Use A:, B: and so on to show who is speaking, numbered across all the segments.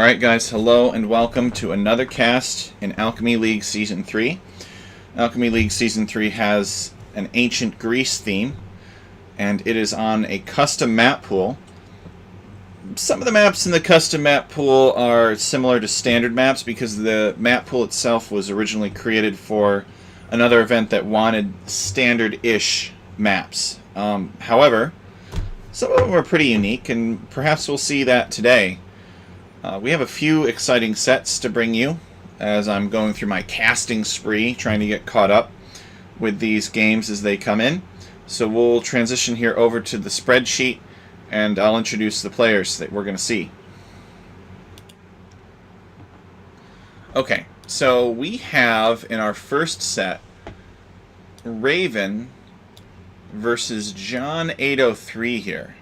A: Alright guys, hello and welcome to another cast in Alchemy League Season 3. Alchemy League Season 3 has an ancient Greece theme, and it is on a custom map pool. Some of the maps in the custom map pool are similar to standard maps because the map pool itself was originally created for another event that wanted standard-ish maps. However, some of them are pretty unique, and perhaps we'll see that today. We have a few exciting sets to bring you as I'm going through my casting spree, trying to get caught up with these games as they come in. So we'll transition here over to the spreadsheet, and I'll introduce the players that we're going to see. Okay, so we have in our first set Raven versus John 803 here.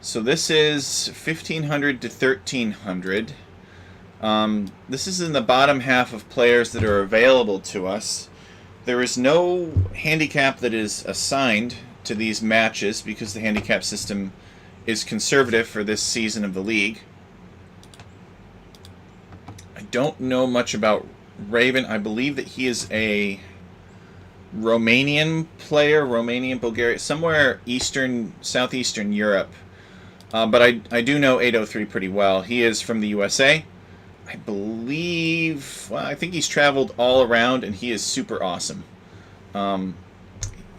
A: So this is 1500 to 1300. This is in the bottom half of players that are available to us. There is no handicap that is assigned to these matches because the handicap system is conservative for this season of the league. I don't know much about Raven. I believe that he is a Romanian player, Romanian, Bulgaria, somewhere southeastern Europe. But I do know 803 pretty well. He is from the USA. I believe, well, I think he's traveled all around, and he is super awesome.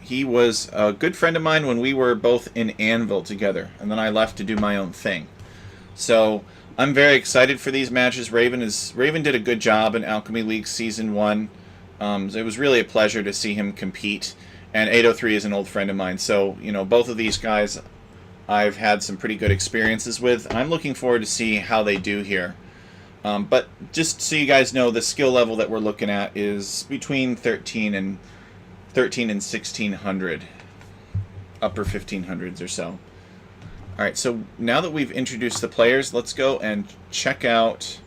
A: He was a good friend of mine when we were both in Anvil together, and then I left to do my own thing. So I'm very excited for these matches. Raven did a good job in Alchemy League Season 1. It was really a pleasure to see him compete, and 803 is an old friend of mine. So, you know, both of these guys I've had some pretty good experiences with. I'm looking forward to see how they do here. But just so you guys know, the skill level that we're looking at is between 13 and 1600, upper 1500s or so. Alright, so now that we've introduced the players, let's go and check out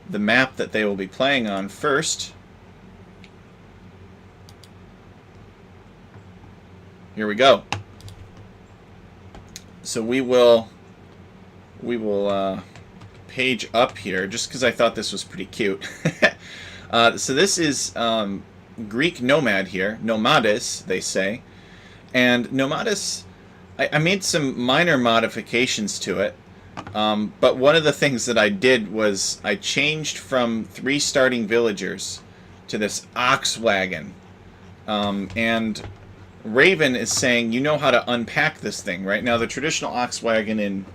A: the map that they will be playing on first. Here we go. So we will page up here just because I thought this was pretty cute. So this is Greek nomad here, Nomades they say, and Nomades, I made some minor modifications to it, but one of the things that I did was I changed from 3 starting villagers to this ox wagon, and Raven is saying, you know how to unpack this thing, right? Now, the traditional ox wagon in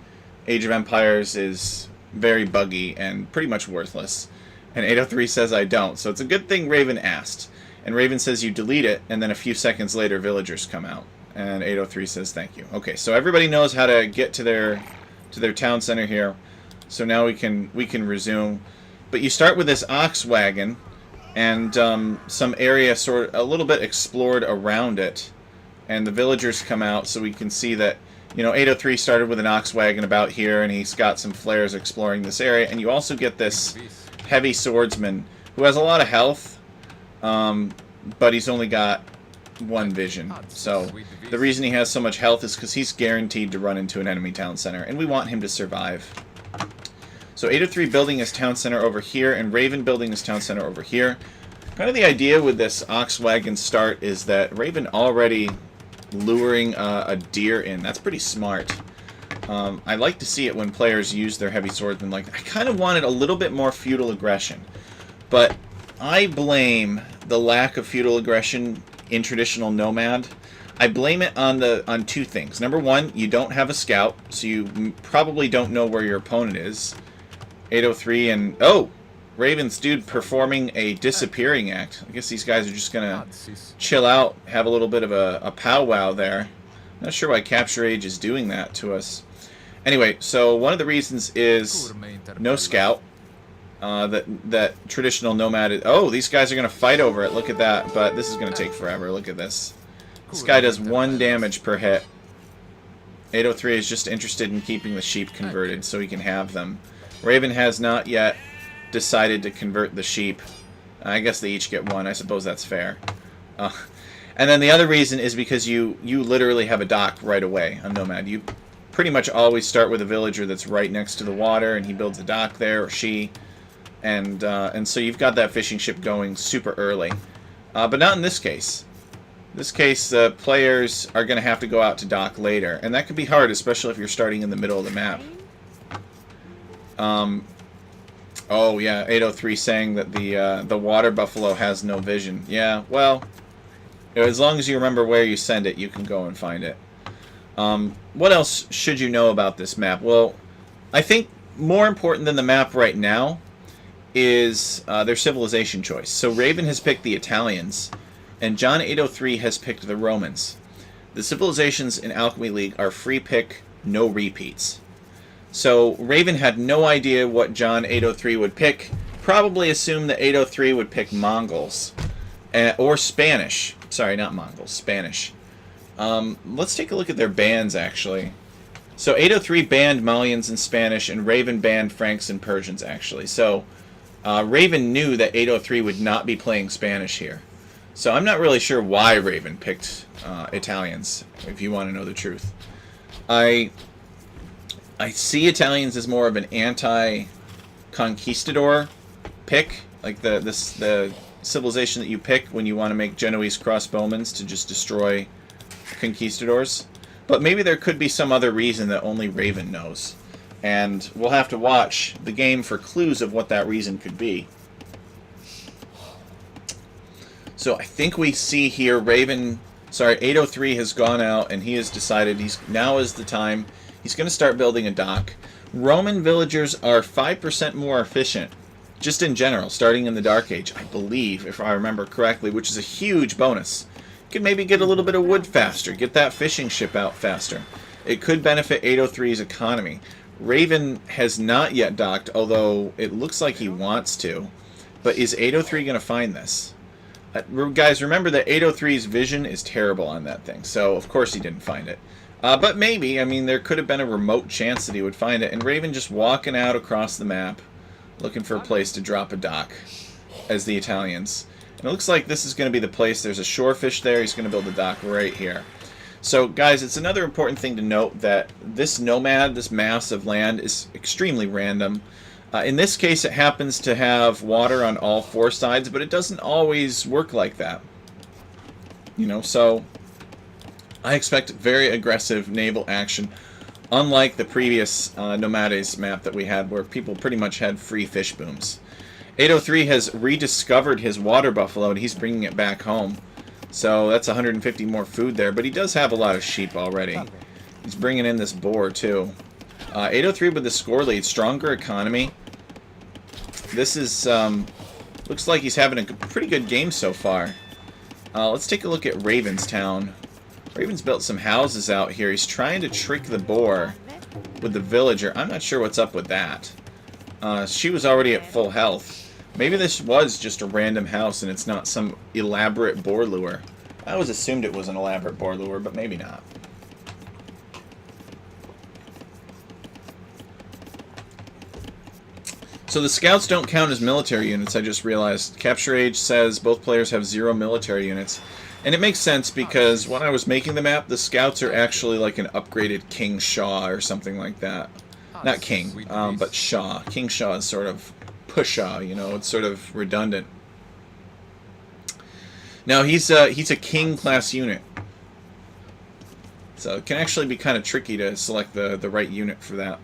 A: Age of Empires is very buggy and pretty much worthless. And 803 says I don't. So it's a good thing Raven asked. And Raven says you delete it, and then a few seconds later, villagers come out. And 803 says thank you. Okay, so everybody knows how to get to their town center here. So now we can resume. But you start with this ox wagon, and some area a little bit explored around it. And the villagers come out, so we can see that, you know, 803 started with an ox wagon about here, and he's got some flares exploring this area. And you also get this heavy swordsman who has a lot of health, but he's only got 1 vision. So the reason he has so much health is because he's guaranteed to run into an enemy town center, and we want him to survive. So 803 building his town center over here, and Raven building his town center over here. Kind of the idea with this ox wagon start is that Raven already luring a deer in. That's pretty smart. I like to see it when players use their heavy swordsmen. Like, I kind of wanted a little bit more feudal aggression, but I blame the lack of feudal aggression in traditional Nomad. I blame it on 2 things. Number 1, you don't have a scout, so you probably don't know where your opponent is. 803 and Raven's dude performing a disappearing act. I guess these guys are just gonna chill out, have a little bit of a powwow there. Not sure why Capture Age is doing that to us. Anyway, so one of the reasons is no scout. That traditional nomad is... Oh, these guys are gonna fight over it. Look at that. But this is gonna take forever. Look at this. This guy does 1 damage per hit. 803 is just interested in keeping the sheep converted so he can have them. Raven has not yet decided to convert the sheep. I guess they each get 1. I suppose that's fair. And then the other reason is because you literally have a dock right away on Nomad. pretty much always start with a villager that's right next to the water, and he builds a dock there, or she, and so you've got that fishing ship going super early. But not in this case. In this case, the players are going to have to go out to dock later, and that could be hard, especially if you're starting in the middle of the map. Oh yeah, 803 saying that the water buffalo has no vision. Yeah, well, as long as you remember where you send it, you can go and find it. What else should you know about this map? Well, I think more important than the map right now is their civilization choice. So Raven has picked the Italians, and John 803 has picked the Romans. The civilizations in Alchemy League are free pick, no repeats. So Raven had no idea what John 803 would pick. Probably assumed that 803 would pick Mongols. Or Spanish. Sorry, not Mongols. Spanish. Let's take a look at their bans, actually. So 803 banned Malians in Spanish, and Raven banned Franks and Persians, actually. So Raven knew that 803 would not be playing Spanish here. So I'm not really sure why Raven picked Italians, if you want to know the truth. I see Italians as more of an anti-conquistador pick, like the civilization that you pick when you want to make Genoese crossbowmen to just destroy conquistadors. But maybe there could be some other reason that only Raven knows, and we'll have to watch the game for clues of what that reason could be. So I think we see here 803 has gone out, and he has decided now is the time. He's going to start building a dock. Roman villagers are 5% more efficient, just in general, starting in the Dark Age, I believe, if I remember correctly, which is a huge bonus. You could maybe get a little bit of wood faster, get that fishing ship out faster. It could benefit 803's economy. Raven has not yet docked, although it looks like he wants to. But is 803 going to find this? Guys, remember that 803's vision is terrible on that thing, so of course he didn't find it. But maybe, I mean, there could have been a remote chance that he would find it. And Raven just walking out across the map, looking for a place to drop a dock, as the Italians. And it looks like this is going to be the place. There's a shorefish there. He's going to build a dock right here. So, guys, it's another important thing to note that this nomad, this mass of land, is extremely random. In this case, it happens to have water on all four sides, but it doesn't always work like that. You know, so I expect very aggressive naval action, unlike the previous Nomades map that we had, where people pretty much had free fish booms. 803 has rediscovered his water buffalo, and he's bringing it back home. So that's 150 more food there, but he does have a lot of sheep already. He's bringing in this boar, too. 803 with the score lead, stronger economy. This is, looks like he's having a pretty good game so far. Let's take a look at Ravenstown. Raven's built some houses out here. He's trying to trick the boar with the villager. I'm not sure what's up with that. She was already at full health. Maybe this was just a random house and it's not some elaborate boar lure. I always assumed it was an elaborate boar lure, but maybe not. So the scouts don't count as military units, I just realized. Capture Age says both players have 0 military units. And it makes sense because when I was making the map, the scouts are actually like an upgraded King Shaw or something like that. Not King, but Shaw. King Shaw is sort of Pushaw, you know, it's sort of redundant. Now he's a King class unit. So it can actually be kind of tricky to select the right unit for that.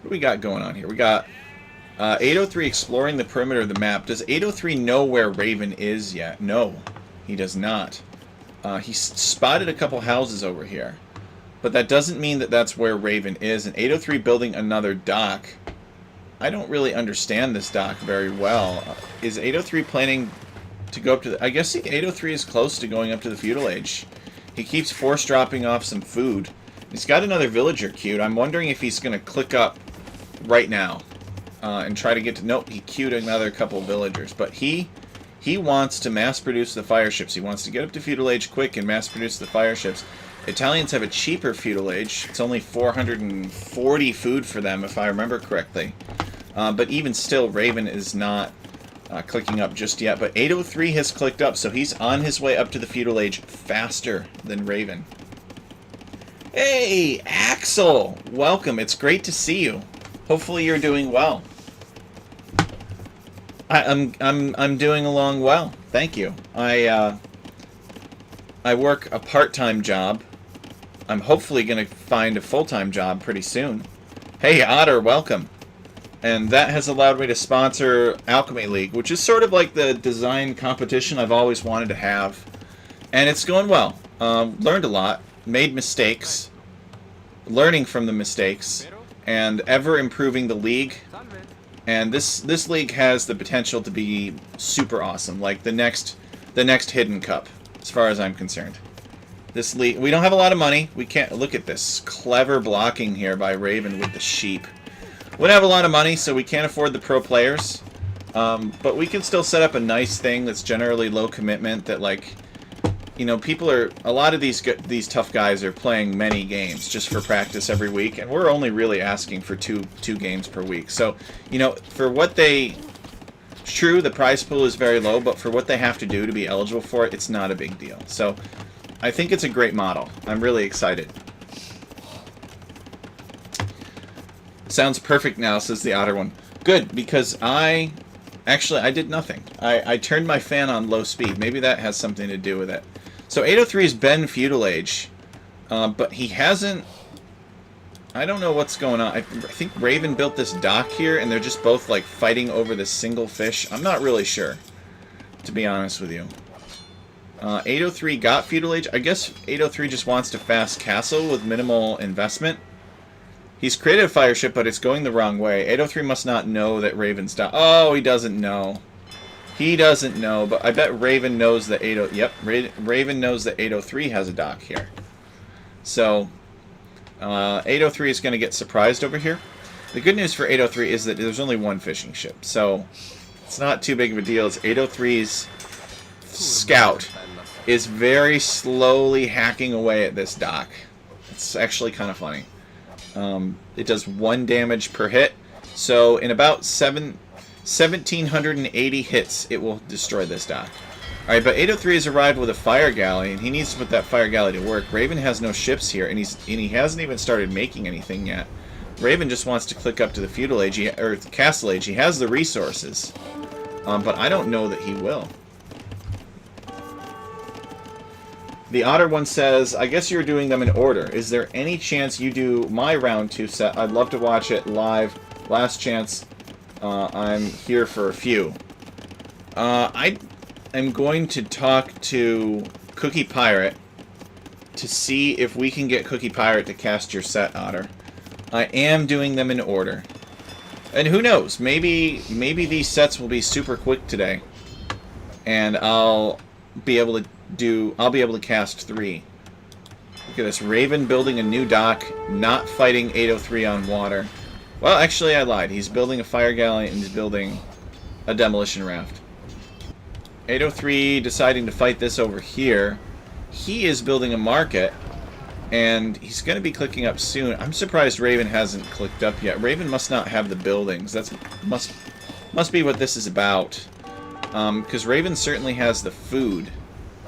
A: What do we got going on here? We got 803 exploring the perimeter of the map. Does 803 know where Raven is yet? No. He does not. He spotted a couple houses over here. But that doesn't mean that that's where Raven is. And 803 building another dock. I don't really understand this dock very well. Is 803 planning to go up to the... I guess 803 is close to going up to the feudal age. He keeps force dropping off some food. He's got another villager queued. I'm wondering if he's going to click up right now. And try to get to... Nope, he queued another couple villagers. But he wants to mass produce the fire ships. He wants to get up to feudal age quick and mass produce the fire ships. Italians have a cheaper feudal age. It's only 440 food for them, if I remember correctly. But even still, Raven is not clicking up just yet. But 803 has clicked up, so he's on his way up to the feudal age faster than Raven. Hey, Axel! Welcome. It's great to see you. Hopefully you're doing well. I'm doing along well. Thank you. I work a part-time job. I'm hopefully going to find a full-time job pretty soon. Hey, Otter, welcome. And that has allowed me to sponsor Alchemy League, which is sort of like the design competition I've always wanted to have. And it's going well. Learned a lot. Made mistakes. Learning from the mistakes. And ever improving the league. And this league has the potential to be super awesome. Like the next Hidden Cup, as far as I'm concerned. This league, we don't have a lot of money. We can't look at this clever blocking here by Raven with the sheep. We don't have a lot of money, so we can't afford the pro players. But we can still set up a nice thing that's generally low commitment. That, like, you know, people are, a lot of these tough guys are playing many games just for practice every week, and we're only really asking for two games per week. So, you know, for what they, true, the prize pool is very low, but for what they have to do to be eligible for it, it's not a big deal. So I think it's a great model. I'm really excited. Sounds perfect now, says the Otter one. Good, because I did nothing. I turned my fan on low speed. Maybe that has something to do with it. So 803's been Feudal Age, but he hasn't... I don't know what's going on. I think Raven built this dock here, and they're just both, like, fighting over this single fish. I'm not really sure, to be honest with you. 803 got Feudal Age. I guess 803 just wants to fast castle with minimal investment. He's created a fire ship, but it's going the wrong way. 803 must not know that Raven's dock. Oh, he doesn't know. He doesn't know, but I bet Raven knows that Raven knows that 803 has a dock here. So 803 is going to get surprised over here. The good news for 803 is that there's only one fishing ship, so it's not too big of a deal. It's 803's scout is very slowly hacking away at this dock. It's actually kind of funny. It does 1 damage per hit, so in about 1,780 hits, it will destroy this dock. Alright, but 803 has arrived with a fire galley, and he needs to put that fire galley to work. Raven has no ships here, and he hasn't even started making anything yet. Raven just wants to click up to the Feudal Age, or the Castle Age. He has the resources, but I don't know that he will. The Otter one says, I guess you're doing them in order. Is there any chance you do my round 2 set? I'd love to watch it live. Last chance. I'm here for a few. I am going to talk to Cookie Pirate to see if we can get Cookie Pirate to cast your set, Otter. I am doing them in order. And who knows? Maybe these sets will be super quick today. And I'll be able to cast 3. Look at this. Raven building a new dock, not fighting 803 on water. Well, actually, I lied. He's building a fire galley and he's building a demolition raft. 803 deciding to fight this over here. He is building a market, and he's going to be clicking up soon. I'm surprised Raven hasn't clicked up yet. Raven must not have the buildings. That's must be what this is about. Because Raven certainly has the food.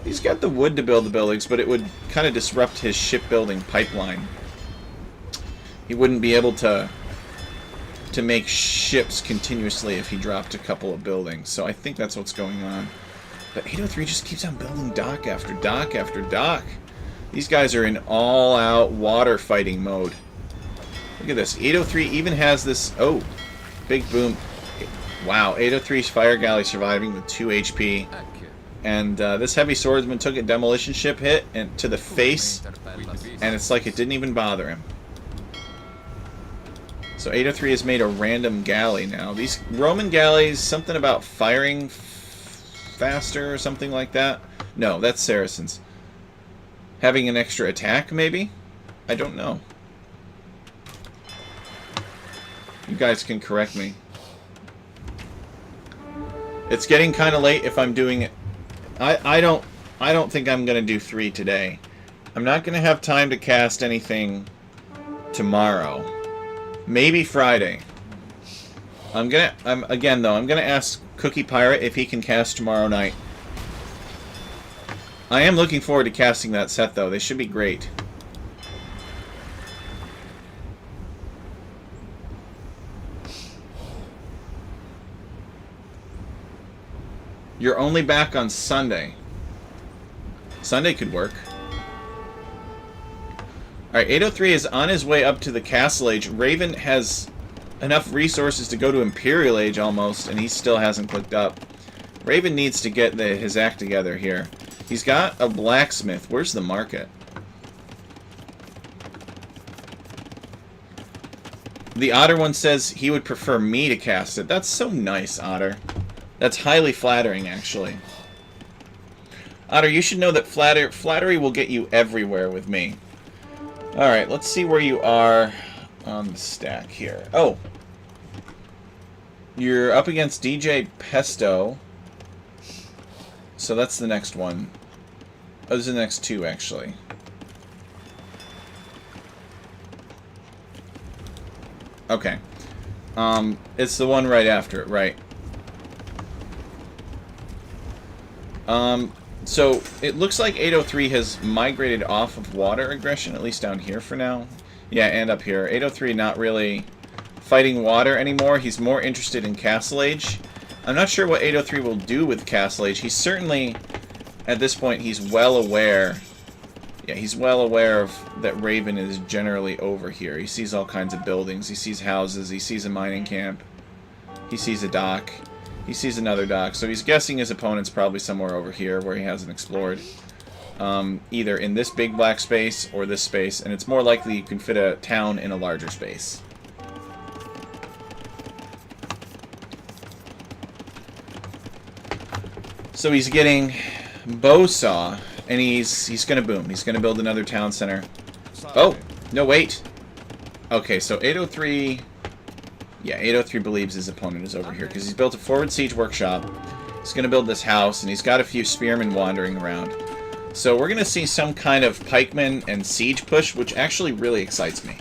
A: He's got the wood to build the buildings, but it would kind of disrupt his shipbuilding pipeline. He wouldn't be able to make ships continuously if he dropped a couple of buildings. So I think that's what's going on. But 803 just keeps on building dock after dock after dock. These guys are in all-out water fighting mode. Look at this. 803 even has this... Oh, big boom. Wow, 803's fire galley surviving with 2 HP. And this heavy swordsman took a demolition ship hit and to the face, and it's like it didn't even bother him. So 803 has made a random galley now. These Roman galleys, something about firing faster or something like that. No, that's Saracens. Having an extra attack, maybe? I don't know. You guys can correct me. It's getting kind of late if I'm doing it. I don't think I'm gonna do 3 today. I'm not gonna have time to cast anything tomorrow. Maybe Friday. Again though, I'm gonna ask Cookie Pirate if he can cast tomorrow night. I am looking forward to casting that set though. They should be great. You're only back on Sunday. Sunday could work. Alright, 803 is on his way up to the Castle Age. Raven has enough resources to go to Imperial Age almost, and he still hasn't clicked up. Raven needs to get his act together here. He's got a blacksmith. Where's the market? The Otter one says he would prefer me to cast it. That's so nice, Otter. That's highly flattering, actually. Otter, you should know that flattery will get you everywhere with me. Alright, let's see where you are on the stack here. Oh! You're up against DJ Pesto. So that's the next one. Oh, those are the next two, actually. Okay. It's the one right after it, right. So it looks like 803 has migrated off of water aggression, at least down here for now. Yeah, and up here. 803 not really fighting water anymore. He's more interested in Castle Age. I'm not sure what 803 will do with Castle Age. He's certainly, at this point, he's well aware. Yeah, he's well aware of that Raven is generally over here. He sees all kinds of buildings. He sees houses. He sees a mining camp. He sees a dock. He sees another dock. So he's guessing his opponent's probably somewhere over here where he hasn't explored. Either in this big black space or this space. And it's more likely you can fit a town in a larger space. So he's getting Bowsaw, and he's gonna boom. He's gonna build another town center. Oh, no, wait. Okay, so 803... Yeah, 803 believes his opponent is over here, because he's built a forward siege workshop. He's gonna build this house, and he's got a few spearmen wandering around. So we're gonna see some kind of pikeman and siege push, which actually really excites me.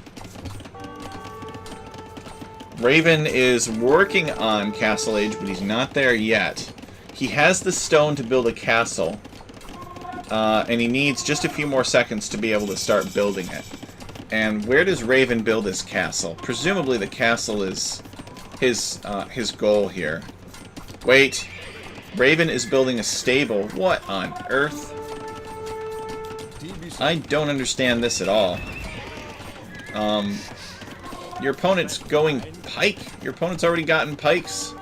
A: Raven is working on Castle Age, but he's not there yet. He has the stone to build a castle, and he needs just a few more seconds to be able to start building it. And where does Raven build his castle? Presumably the castle is his goal here. Wait, Raven is building a stable. What on earth? I don't understand this at all. Your opponent's going pike. Your opponent's already gotten pikes.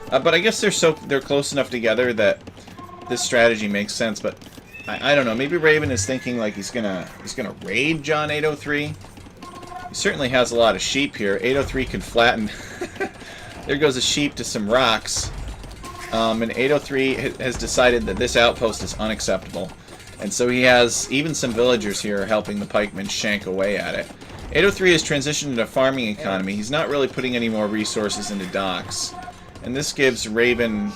A: But I guess they're close enough together that this strategy makes sense. But I don't know. Maybe Raven is thinking like he's gonna raid John 803. He certainly has a lot of sheep here. 803 can flatten. There goes a sheep to some rocks. And 803 has decided that this outpost is unacceptable, and so he has even some villagers here helping the pikemen shank away at it. 803 has transitioned into a farming economy. He's not really putting any more resources into docks. And this gives Raven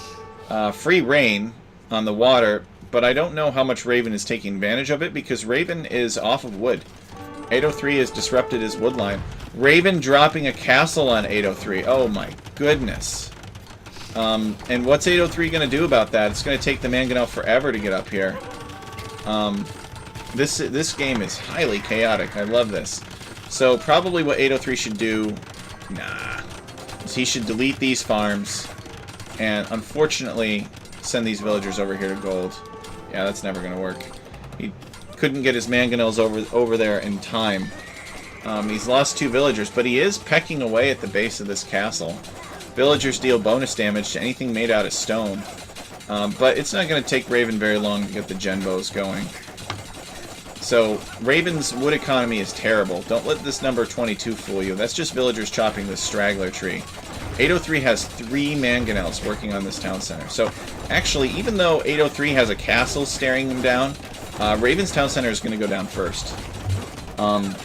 A: free reign on the water, but I don't know how much Raven is taking advantage of it, because Raven is off of wood. 803 has disrupted his wood line. Raven dropping a castle on 803. Oh my goodness. And what's 803 going to do about that? It's going to take the Mangonel forever to get up here. This game is highly chaotic. I love this. So probably what 803 should do... Nah. He should delete these farms and unfortunately send these villagers over here to gold. Yeah, that's never going to work. He couldn't get his mangonels over there in time. He's lost 2 villagers, but he is pecking away at the base of this castle. Villagers deal bonus damage to anything made out of stone. But it's not going to take Raven very long to get the genbows going. So, Raven's wood economy is terrible. Don't let this number 22 fool you. That's just villagers chopping this straggler tree. 803 has 3 mangonels working on this town center. So, actually, even though 803 has a castle staring him down, Raven's town center is going to go down first.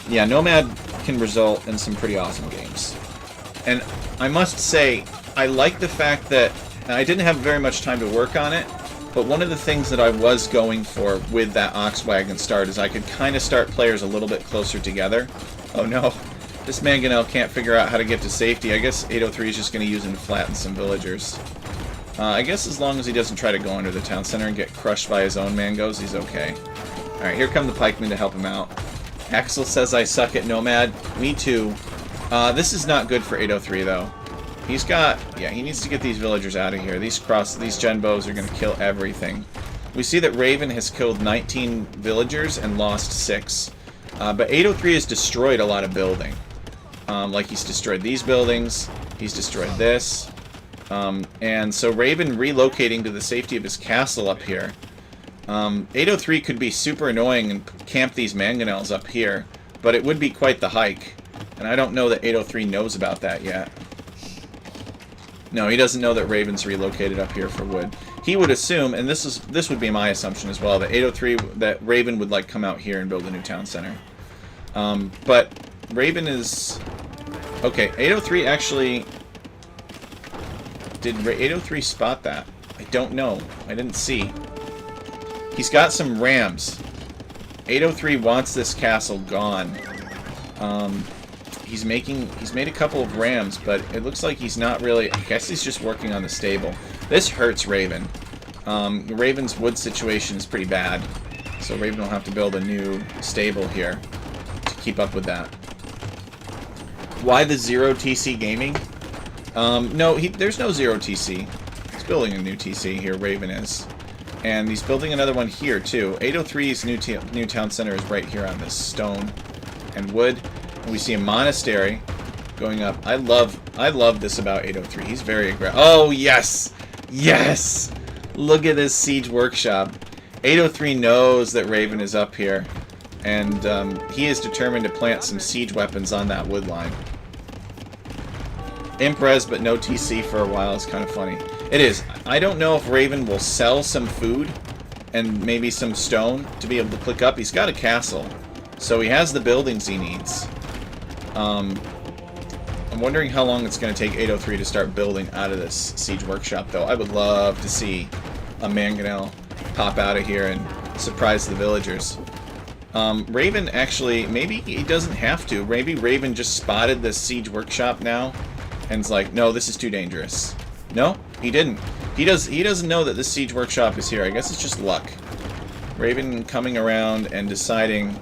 A: Yeah, Nomad can result in some pretty awesome games. And I must say, I like the fact that I didn't have very much time to work on it, but one of the things that I was going for with that Oxwagon start is I could kind of start players a little bit closer together. Oh no, this Mangonel can't figure out how to get to safety. I guess 803 is just going to use him to flatten some villagers. I guess as long as he doesn't try to go under the town center and get crushed by his own mangoes, he's okay. Alright, here come the pikemen to help him out. Axel says I suck at Nomad. Me too. This is not good for 803 though. He's got... Yeah, he needs to get these villagers out of here. These genbos are going to kill everything. We see that Raven has killed 19 villagers and lost 6. But 803 has destroyed a lot of building. Like he's destroyed these buildings. He's destroyed this. And so Raven relocating to the safety of his castle up here. 803 could be super annoying and camp these mangonels up here. But it would be quite the hike. And I don't know that 803 knows about that yet. No, he doesn't know that Raven's relocated up here for wood. He would assume, and this would be my assumption as well, that 803, that Raven would like come out here and build a new town center. But Raven is... Okay, 803 actually... Did 803 spot that? I don't know. I didn't see. He's got some rams. 803 wants this castle gone. He's made a couple of rams, but it looks like he's not really... I guess he's just working on the stable. This hurts Raven. Raven's wood situation is pretty bad. So Raven will have to build a new stable here to keep up with that. Why the 0 TC gaming? No, there's no 0 TC. He's building a new TC here, Raven is. And he's building another one here, too. 803's new town center is right here on this stone and wood. And we see a monastery going up. I love this about 803. He's very aggressive. Oh, yes! Yes! Look at this siege workshop. 803 knows that Raven is up here. And he is determined to plant some siege weapons on that wood line. Imprez, but no TC for a while is kind of funny. It is. I don't know if Raven will sell some food and maybe some stone to be able to click up. He's got a castle, so he has the buildings he needs. I'm wondering how long it's going to take 803 to start building out of this siege workshop, though. I would love to see a mangonel pop out of here and surprise the villagers. Raven actually, maybe he doesn't have to. Maybe Raven just spotted this siege workshop now and is like, no, this is too dangerous. No, he didn't. He doesn't know that this siege workshop is here. I guess it's just luck. Raven coming around and deciding,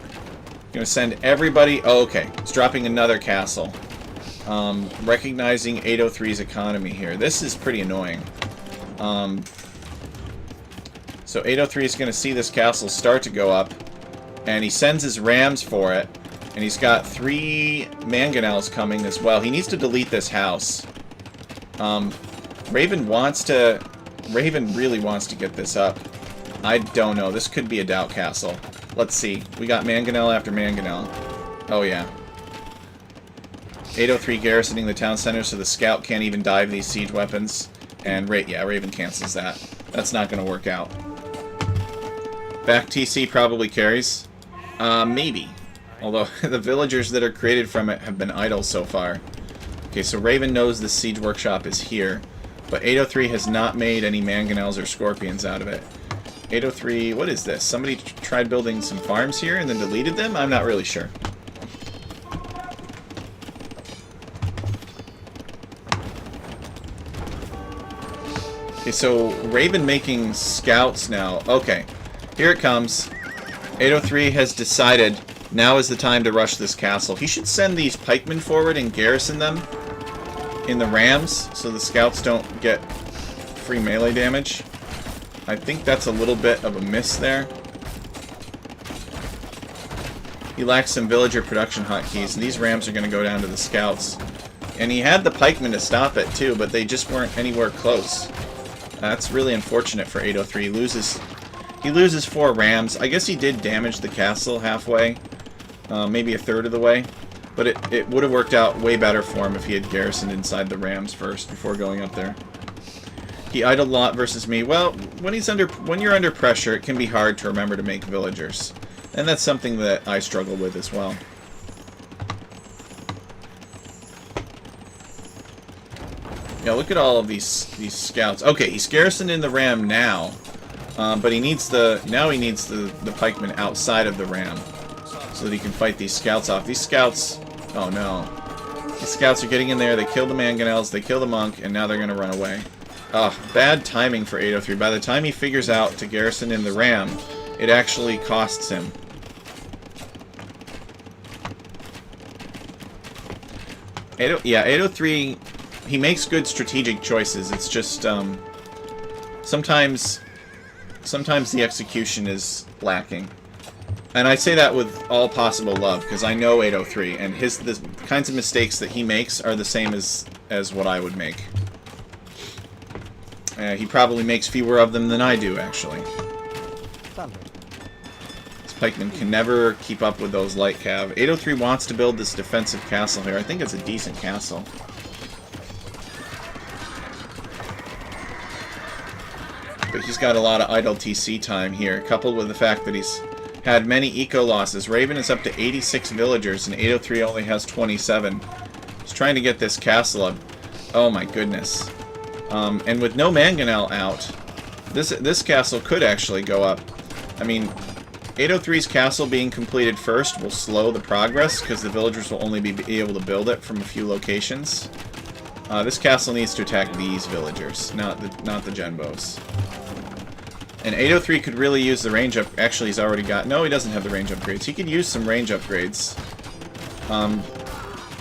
A: gonna send everybody. Oh, okay, it's dropping another castle. Recognizing 803's economy here. This is pretty annoying. So 803 is gonna see this castle start to go up, and he sends his rams for it. And he's got 3 mangonels coming as well. He needs to delete this house. Raven really wants to get this up. I don't know. This could be a doubt castle. Let's see. We got mangonel after mangonel. Oh, yeah. 803 garrisoning the town center so the scout can't even dive these siege weapons. And, yeah, Raven cancels that. That's not going to work out. Back TC probably carries. Maybe. Although, the villagers that are created from it have been idle so far. Okay, so Raven knows the siege workshop is here. But 803 has not made any mangonels or scorpions out of it. 803, what is this? Somebody tried building some farms here and then deleted them? I'm not really sure. Okay, so Raven making scouts now. Okay, here it comes. 803 has decided now is the time to rush this castle. He should send these pikemen forward and garrison them in the rams so the scouts don't get free melee damage. I think that's a little bit of a miss there. He lacks some villager production hotkeys, and these rams are going to go down to the scouts. And he had the pikemen to stop it too, but they just weren't anywhere close. That's really unfortunate for 803. He loses 4 rams. I guess he did damage the castle halfway. Maybe a third of the way. But it would have worked out way better for him if he had garrisoned inside the rams first before going up there. He idled lot versus me. Well, when you're under pressure, it can be hard to remember to make villagers. And that's something that I struggle with as well. Yeah, look at all of these scouts. Okay, he's garrisoned in the ram now. But he needs the pikemen outside of the ram so that he can fight these scouts off. These scouts, oh no. These scouts are getting in there, they kill the mangonels, they kill the monk, and now they're going to run away. Bad timing for 803. By the time he figures out to garrison in the ram, it actually costs him. Yeah, 803 he makes good strategic choices. It's just sometimes the execution is lacking. And I say that with all possible love, because I know 803, and the kinds of mistakes that he makes are the same as what I would make. He probably makes fewer of them than I do, actually. This pikeman can never keep up with those light cav. 803 wants to build this defensive castle here. I think it's a decent castle. But he's got a lot of idle TC time here, coupled with the fact that he's had many eco losses. Raven is up to 86 villagers, and 803 only has 27. He's trying to get this castle up. Oh my goodness. And with no mangonel out, this castle could actually go up. I mean, 803's castle being completed first will slow the progress, because the villagers will only be able to build it from a few locations. This castle needs to attack these villagers, not the Genbos. And 803 could really use the range up. Actually, he's already got... No, he doesn't have the range upgrades. He could use some range upgrades.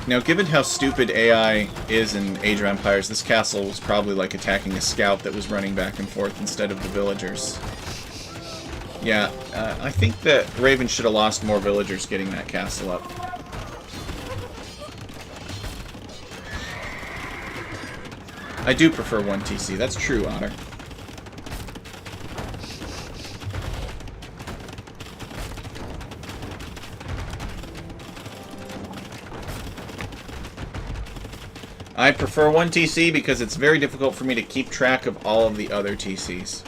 A: Now, given how stupid AI is in Age of Empires, this castle was probably like attacking a scout that was running back and forth instead of the villagers. Yeah, I think that Raven should have lost more villagers getting that castle up. I do prefer 1 TC. That's true, Otter. I prefer 1 TC because it's very difficult for me to keep track of all of the other TCs.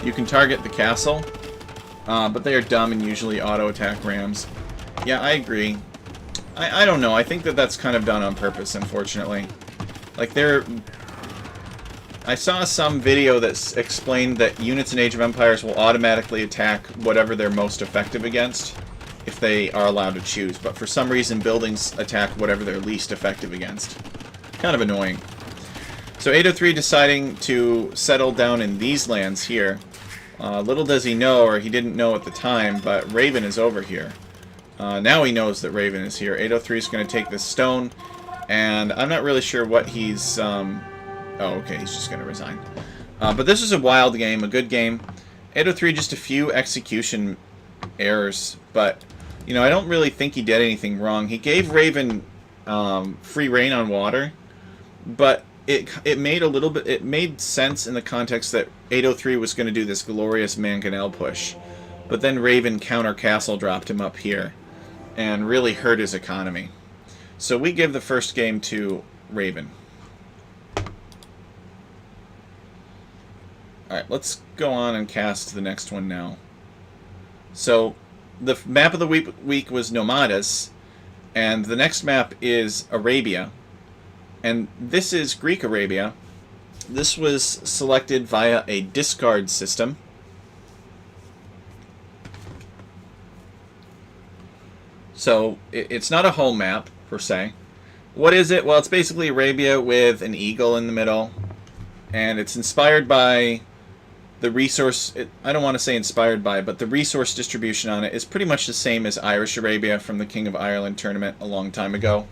A: You can target the castle, but they are dumb and usually auto-attack rams. Yeah, I agree. I don't know. I think that that's kind of done on purpose, unfortunately. Like, I saw some video that explained that units in Age of Empires will automatically attack whatever they're most effective against, if they are allowed to choose. But for some reason, buildings attack whatever they're least effective against. Kind of annoying. So 803 deciding to settle down in these lands here. Little does he know, or he didn't know at the time, but Raven is over here. Now he knows that Raven is here. 803 is going to take this stone, and I'm not really sure what he's... Oh, okay, he's just going to resign. But this is a wild game, a good game. 803, just a few execution errors, but, you know, I don't really think he did anything wrong. He gave Raven free reign on water, but it made sense in the context that 803 was going to do this glorious mangonel push. But then Raven counter castle dropped him up here and really hurt his economy. So we give the first game to Raven. Alright, let's go on and cast the next one now. So, the map of the week was Nomadas, and the next map is Arabia. And this is Greek Arabia. This was selected via a discard system. So, it's not a home map, per se. What is it? Well, it's basically Arabia with an eagle in the middle. And it's inspired by... the resource, I don't want to say inspired by, but the resource distribution on it is pretty much the same as Irish Arabia from the King of Ireland tournament a long time ago.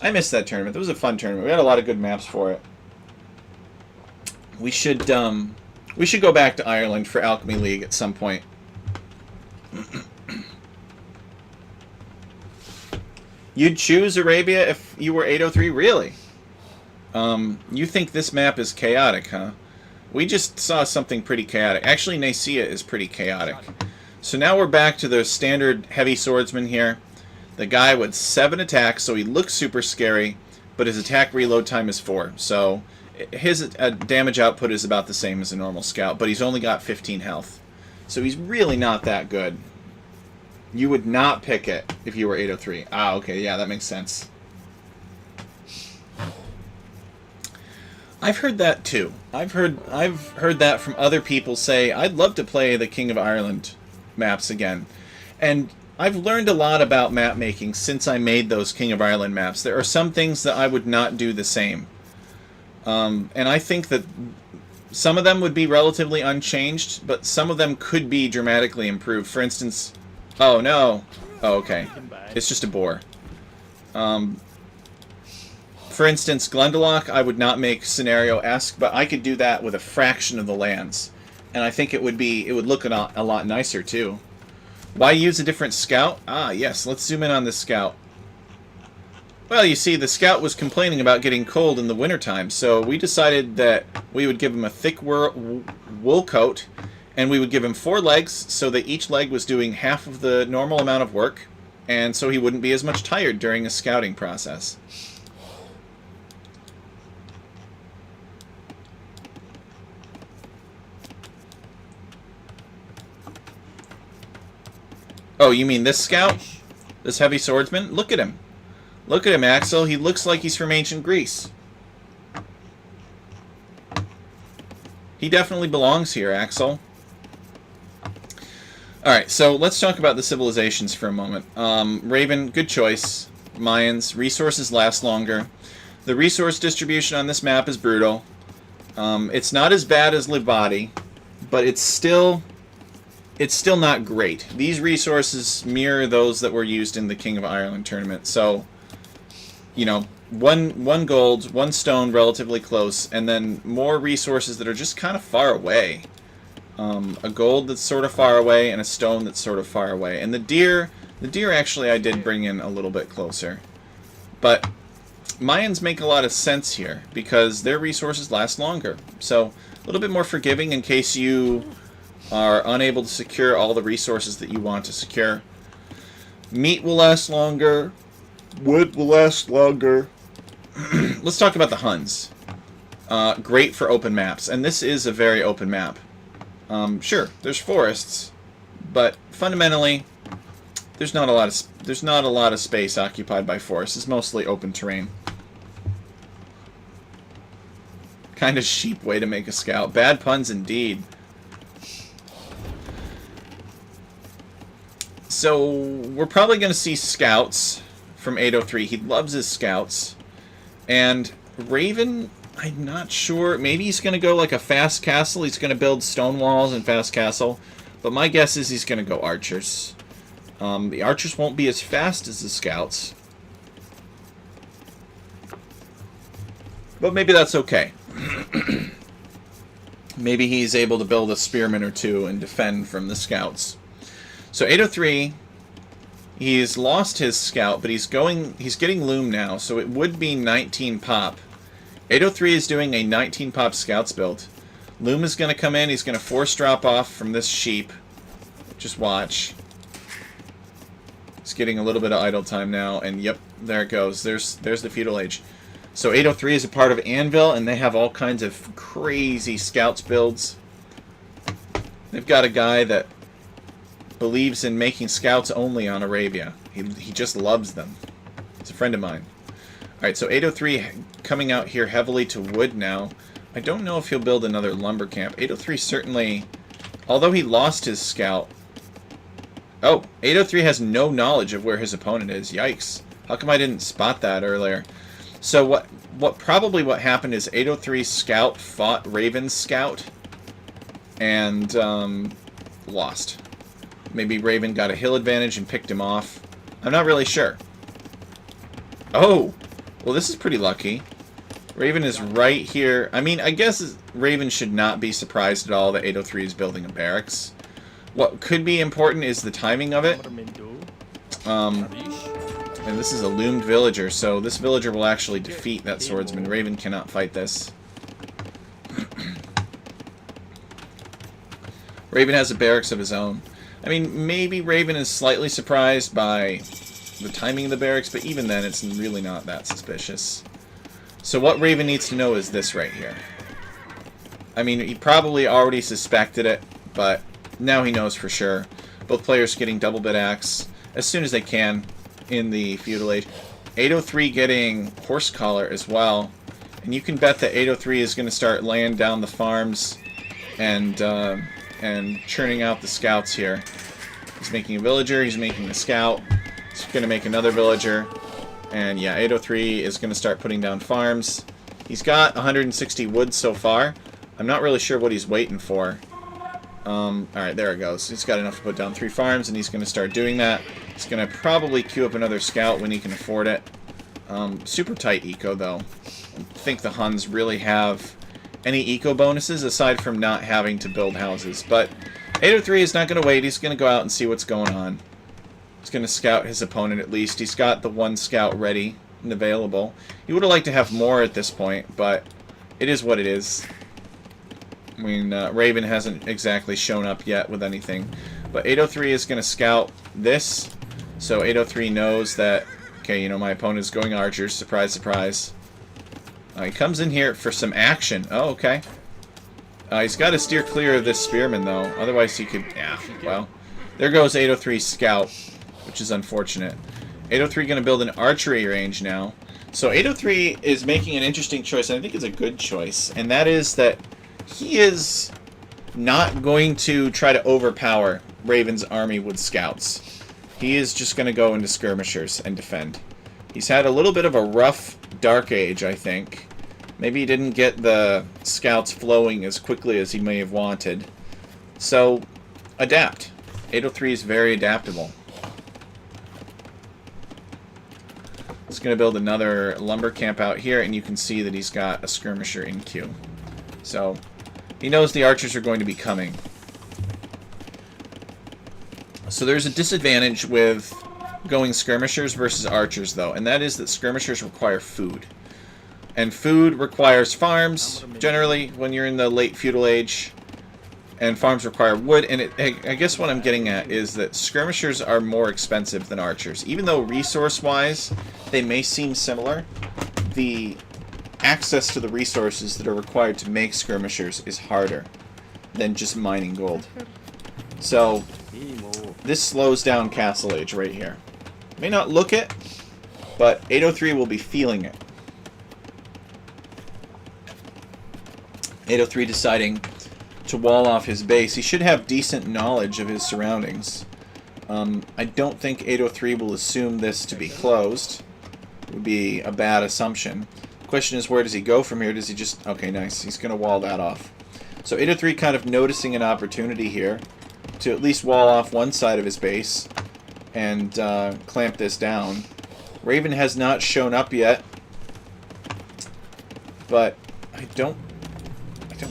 A: I missed that tournament. That was a fun tournament. We had a lot of good maps for it. We should go back to Ireland for Alchemy League at some point. You'd choose Arabia if you were 803? Really? You think this map is chaotic, huh? We just saw something pretty chaotic. Actually, Nicaea is pretty chaotic. So now we're back to the standard heavy swordsman here. The guy with 7 attacks, so he looks super scary, but his attack reload time is 4. So his damage output is about the same as a normal scout, but he's only got 15 health. So he's really not that good. You would not pick it if you were 803. Ah, okay, yeah, that makes sense. I've heard that too. I've heard that from other people say, I'd love to play the King of Ireland maps again. And I've learned a lot about map making since I made those King of Ireland maps. There are some things that I would not do the same. And I think that Some of them would be relatively unchanged, but some of them could be dramatically improved. For instance... Oh, no. Oh, okay. It's just a boar. For instance, Glendalough, I would not make scenario-esque, but I could do that with a fraction of the lands. And I think it would look a lot nicer, too. Why use a different scout? Ah, yes, let's zoom in on this scout. Well, you see, the scout was complaining about getting cold in the wintertime, so we decided that we would give him a thick wool coat, and we would give him 4 legs, so that each leg was doing half of the normal amount of work, and so he wouldn't be as much tired during a scouting process. Oh, you mean this scout? This heavy swordsman? Look at him. Look at him, Axel. He looks like he's from ancient Greece. He definitely belongs here, Axel. Alright, so let's talk about the civilizations for a moment. Raven, good choice. Mayans, resources last longer. The resource distribution on this map is brutal. It's not as bad as Livati, but it's still not great. These resources mirror those that were used in the King of Ireland tournament. So, you know, one gold, 1 stone relatively close, and then more resources that are just kind of far away. A gold that's sort of far away, and a stone that's sort of far away. And the deer actually I did bring in a little bit closer. But Mayans make a lot of sense here, because their resources last longer. So, a little bit more forgiving in case you are unable to secure all the resources that you want to secure. Meat will last longer. Wood will last longer. Let's talk about the Huns. Great for open maps, and this is a very open map. Sure, there's forests, but fundamentally, there's not a lot of space occupied by forests. It's mostly open terrain. Kind of cheap way to make a scout. Bad puns indeed. So we're probably going to see scouts from 803. He loves his scouts. And Raven, I'm not sure. Maybe he's going to go like a fast castle. He's going to build stone walls and fast castle. But my guess is he's going to go archers. The archers won't be as fast as the scouts. But maybe that's okay. Maybe he's able to build a spearman or 2 and defend from the scouts. So 803, he's lost his scout, but he's getting loom now, so it would be 19 pop. 803 is doing a 19 pop scouts build. Loom is going to come in, he's going to force drop off from this sheep. Just watch. He's getting a little bit of idle time now, and yep, there it goes. There's the feudal age. So 803 is a part of Anvil, and they have all kinds of crazy scouts builds. They've got a guy that believes in making scouts only on Arabia. He just loves them. He's a friend of mine. Alright, so 803 coming out here heavily to wood now. I don't know if he'll build another lumber camp. 803 certainly, although he lost his scout. Oh, 803 has no knowledge of where his opponent is. Yikes. How come I didn't spot that earlier? So what happened is 803's scout fought Raven's scout and lost. Maybe Raven got a hill advantage and picked him off. I'm not really sure. Oh! Well, this is pretty lucky. Raven is right here. I mean, I guess Raven should not be surprised at all that 803 is building a barracks. What could be important is the timing of it. And this is a loomed villager, so this villager will actually defeat that swordsman. Raven cannot fight this. Raven has a barracks of his own. I mean, maybe Raven is slightly surprised by the timing of the barracks, but even then, it's really not that suspicious. So what Raven needs to know is this right here. I mean, he probably already suspected it, but now he knows for sure. Both players getting double bit axe as soon as they can in the feudal age. 803 getting horse collar as well. And you can bet that 803 is going to start laying down the farms and churning out the scouts here. He's making a villager, he's making a scout, he's going to make another villager, and yeah, 803 is going to start putting down farms. He's got 160 wood so far. I'm not really sure what he's waiting for. Alright, there it goes. He's got enough to put down 3 farms, and he's going to start doing that. He's going to probably queue up another scout when he can afford it. Super tight eco, though. I don't think the Huns really have any eco bonuses, aside from not having to build houses. But 803 is not going to wait. He's going to go out and see what's going on. He's going to scout his opponent, at least. He's got the 1 scout ready and available. He would have liked to have more at this point, but it is what it is. I mean, Raven hasn't exactly shown up yet with anything. But 803 is going to scout this. So 803 knows that, okay, you know, my opponent is going archers. Surprise, surprise. He comes in here for some action. Oh, okay. He's got to steer clear of this spearman, though. Otherwise, he could... Yeah, well. There goes 803's scout, which is unfortunate. 803 going to build an archery range now. So 803 is making an interesting choice, and I think it's a good choice. And that is that he is not going to try to overpower Raven's army with scouts. He is just going to go into skirmishers and defend. He's had a little bit of a rough Dark Age, I think. Maybe he didn't get the scouts flowing as quickly as he may have wanted. So, adapt. 803 is very adaptable. He's going to build another lumber camp out here, and you can see that he's got a skirmisher in queue. So, he knows the archers are going to be coming. So there's a disadvantage with going skirmishers versus archers, though, and that is that skirmishers require food. And food requires farms, generally, when you're in the late feudal age, and farms require wood. And I guess what I'm getting at is that skirmishers are more expensive than archers. Even though resource-wise they may seem similar, the access to the resources that are required to make skirmishers is harder than just mining gold. So this slows down Castle Age right here. May not look it, but 803 will be feeling it. 803 deciding to wall off his base. He should have decent knowledge of his surroundings. I don't think 803 will assume this to be closed. It would be a bad assumption. The question is, where does he go from here? Does he just... Okay, nice. He's going to wall that off. So 803 kind of noticing an opportunity here to at least wall off one side of his base and clamp this down. Raven has not shown up yet, but I don't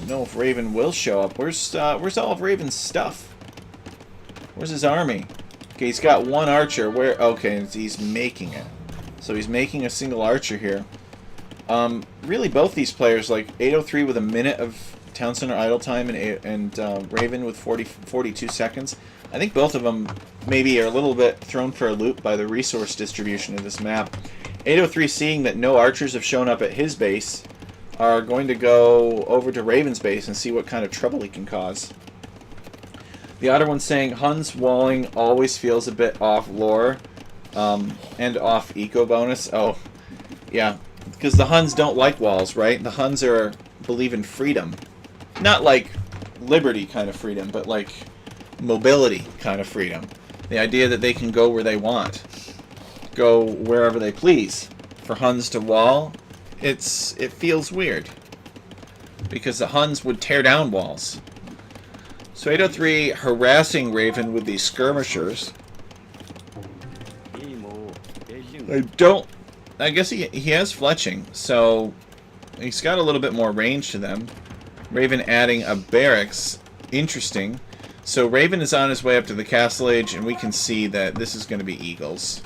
A: know if Raven will show up. Where's all of Raven's stuff? Where's his army? Okay, he's got 1 archer. Where? Okay, he's making it. So he's making a single archer here. Really, both these players, like 803 with a minute of Town Center idle time and Raven with 42 seconds. I think both of them maybe are a little bit thrown for a loop by the resource distribution of this map. 803, seeing that no archers have shown up at his base, are going to go over to Raven's base and see what kind of trouble he can cause. The other one saying Huns walling always feels a bit off lore and off eco bonus. Oh, yeah, because the Huns don't like walls, right? The Huns believe in freedom. Not like liberty kind of freedom, but like mobility kind of freedom. The idea that they can go where they want. Go wherever they please. For Huns to wall, it feels weird. Because the Huns would tear down walls. So 803 harassing Raven with these skirmishers. I guess he has fletching, so he's got a little bit more range to them. Raven adding a barracks. Interesting. So Raven is on his way up to the Castle Age, and we can see that this is going to be Eagles.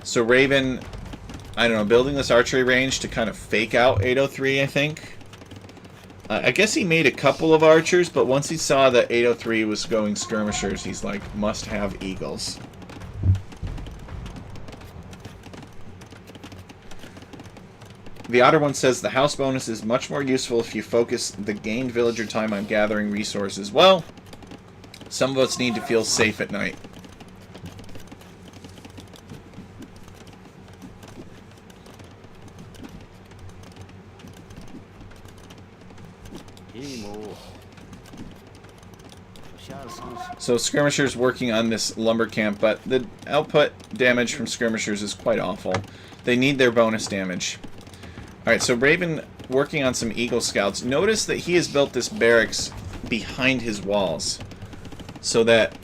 A: So Raven, I don't know, building this archery range to kind of fake out 803, I think. I guess he made a couple of archers, but once he saw that 803 was going skirmishers, he's like, must have Eagles. The Otter one says the house bonus is much more useful if you focus the gained villager time on gathering resources. Well, some of us need to feel safe at night. So skirmishers working on this lumber camp, but the output damage from skirmishers is quite awful. They need their bonus damage. Alright, so Raven working on some Eagle Scouts. Notice that he has built this barracks behind his walls so that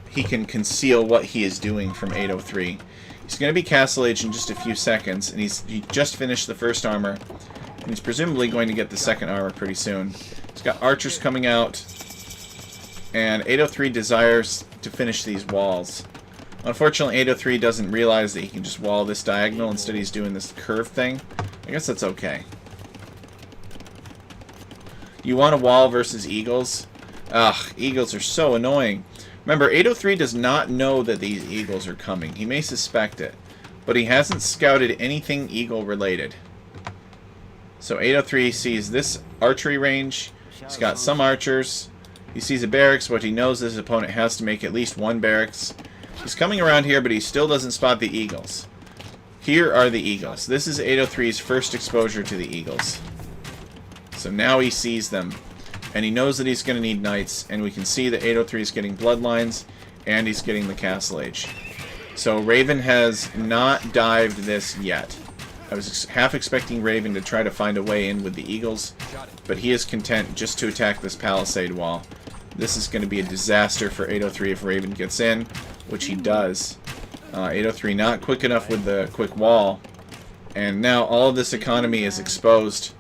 A: he can conceal what he is doing from 803. He's going to be Castle Age in just a few seconds, and he just finished the first armor, and he's presumably going to get the second armor pretty soon. He's got archers coming out, and 803 desires to finish these walls. Unfortunately, 803 doesn't realize that he can just wall this diagonal. Instead, he's doing this curve thing. I guess that's okay. You want a wall versus eagles? Ugh, eagles are so annoying. Remember, 803 does not know that these eagles are coming. He may suspect it, but he hasn't scouted anything eagle-related. So 803 sees this archery range. He's got some archers. He sees a barracks, but he knows his opponent has to make at least one barracks. He's coming around here, but he still doesn't spot the eagles. Here are the eagles. This is 803's first exposure to the eagles. So now he sees them. And he knows that he's going to need knights, and we can see that 803 is getting bloodlines, and he's getting the Castle Age. So Raven has not dived this yet. I was half expecting Raven to try to find a way in with the eagles, but he is content just to attack this palisade wall. This is going to be a disaster for 803 if Raven gets in, which he does. 803 not quick enough with the quick wall, and now all of this economy is exposed.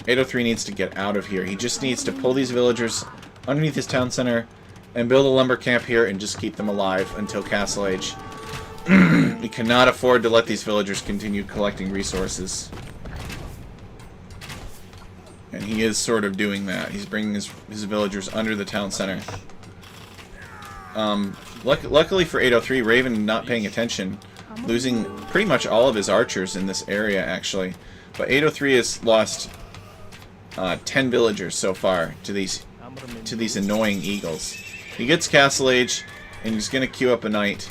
A: 803 needs to get out of here. He just needs to pull these villagers underneath his town center and build a lumber camp here and just keep them alive until Castle Age. He cannot afford to let these villagers continue collecting resources. And he is sort of doing that. He's bringing his villagers under the town center. Luckily for 803, Raven not paying attention, losing pretty much all of his archers in this area, actually. But 803 has lost 10 villagers so far to these annoying eagles. He gets Castle Age, and he's going to queue up a knight.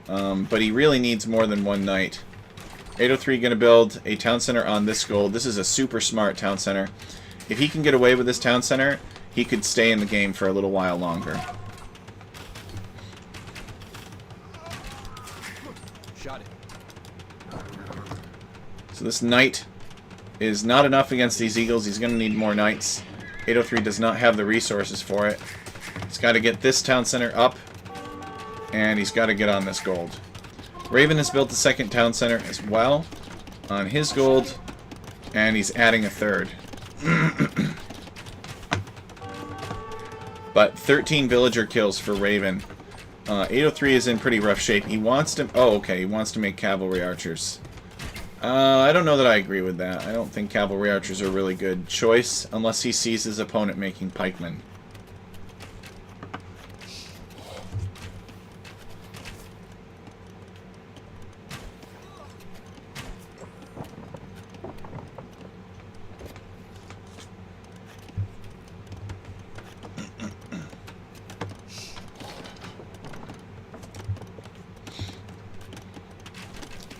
A: But he really needs more than one knight. 803 going to build a town center on this gold. This is a super smart town center. If he can get away with this town center, he could stay in the game for a little while longer.
B: Shot it.
A: So this knight is not enough against these eagles. He's going to need more knights. 803 does not have the resources for it. He's got to get this town center up, and he's got to get on this gold. Raven has built the second town center as well on his gold, and he's adding a third. But 13 villager kills for Raven. 803 is in pretty rough shape. He wants to... Oh, okay. He wants to make cavalry archers. I don't know that I agree with that. I don't think cavalry archers are a really good choice unless he sees his opponent making pikemen.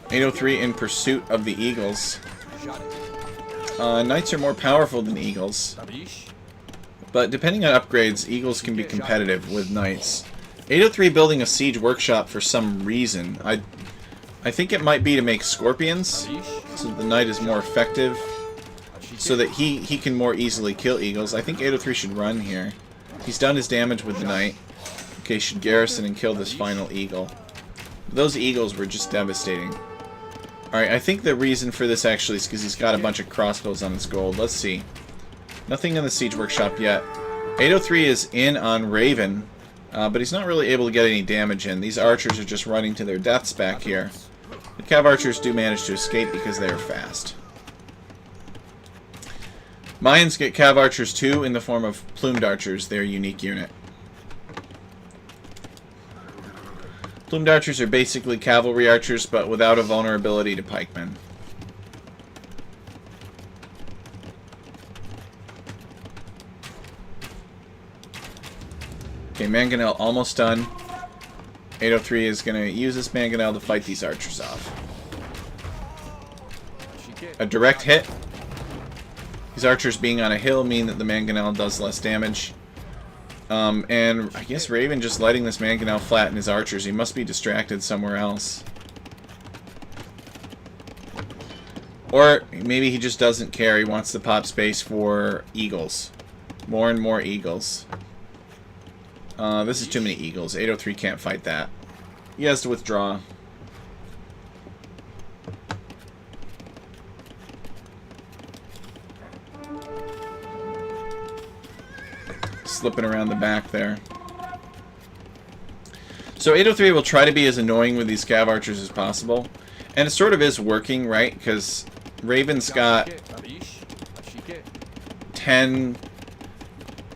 A: .803 in pursuit of the eagles. Knights are more powerful than eagles, but depending on upgrades, eagles can be competitive with knights. 803 building a siege workshop for some reason. I think it might be to make scorpions, so the knight is more effective, so that he can more easily kill eagles. I think 803 should run here. He's done his damage with the knight. Okay, should garrison and kill this final eagle. Those eagles were just devastating. Alright, I think the reason for this actually is because he's got a bunch of crossbows on his gold. Let's see. Nothing in the siege workshop yet. 803 is in on Raven, but he's not really able to get any damage in. These archers are just running to their deaths back here. The cav archers do manage to escape because they are fast. Mayans get cav archers too in the form of plumed archers, their unique unit. Plumed archers are basically cavalry archers, but without a vulnerability to pikemen. Okay, mangonel almost done. 803 is going to use this mangonel to fight these archers off. A direct hit. These archers being on a hill mean that the mangonel does less damage. And I guess Raven just letting this mangonel flatten his archers. He must be distracted somewhere else. Or maybe he just doesn't care. He wants to pop space for eagles. More and more eagles. This is too many eagles. 803 can't fight that. He has to withdraw. Slipping around the back there. So 803 will try to be as annoying with these Cav Archers as possible. And it sort of is working, right? Because Raven's got 10...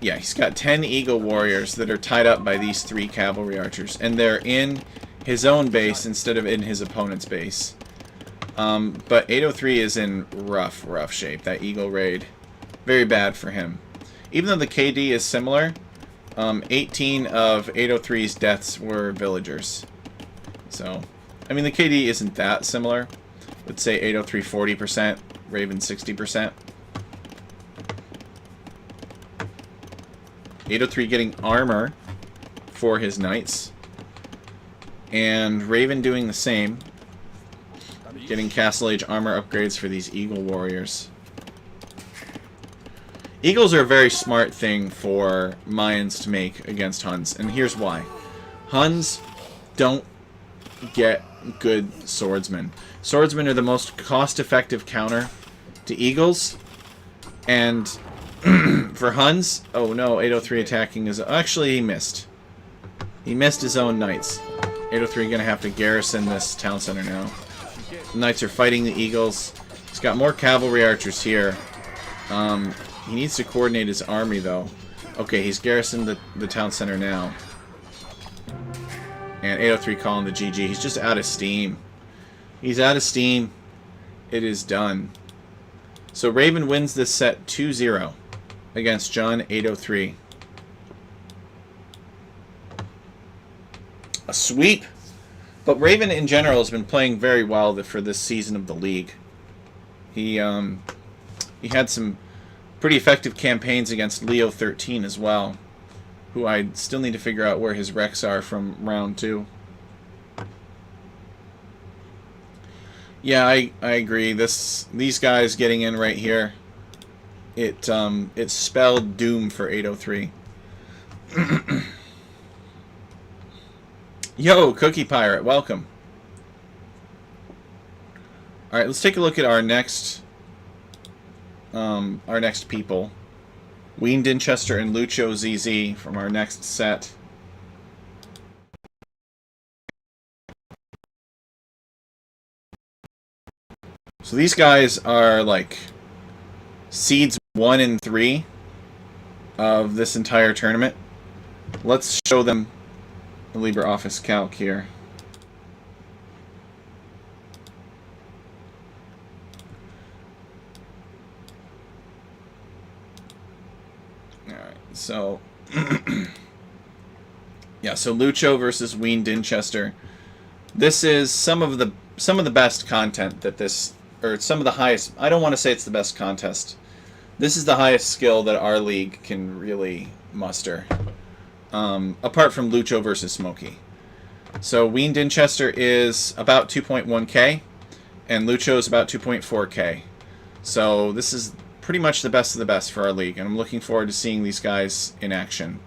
A: Yeah, he's got 10 Eagle Warriors that are tied up by these 3 Cavalry Archers. And they're in his own base instead of in his opponent's base. But 803 is in rough shape. That Eagle raid. Very bad for him. Even though the KD is similar, 18 of 803's deaths were villagers. So, I mean, the KD isn't that similar. Let's say 803 40%, Raven 60%. 803 getting armor for his knights. And Raven doing the same. Getting Castle Age armor upgrades for these Eagle Warriors. Eagles are a very smart thing for Mayans to make against Huns, and here's why. Huns don't get good swordsmen. Swordsmen are the most cost-effective counter to Eagles, and for Huns... Oh no, 803 attacking is... Actually, he missed. He missed his own knights. 803 gonna have to garrison this town center now. The knights are fighting the Eagles. He's got more cavalry archers here. He needs to coordinate his army, though. Okay, he's garrisoned the town center now. And 803 calling the GG. He's just out of steam. He's out of steam. It is done. So Raven wins this set 2-0 against John 803. A sweep. But Raven in general has been playing very well for this season of the league. He had some pretty effective campaigns against Leo 13 as well, who I still need to figure out where his recs are from round 2. Yeah, I agree. These guys getting in right here, it spelled doom for 803. Yo, Cookie Pirate, welcome. All right, let's take a look at our next people. Ween Dinchester and Lucho ZZ from our next set. So these guys are like seeds 1 and 3 of this entire tournament. Let's show them the LibreOffice calc here. Alright, so yeah, so Lucho versus Ween Dinchester. This is some of the best content that this, or some of the highest, I don't want to say it's the best contest. This is the highest skill that our league can really muster. Apart from Lucho versus Smokey. So Ween Dinchester is about 2.1k, and Lucho is about 2.4k. So this is pretty much the best of the best for our league, and I'm looking forward to seeing these guys in action.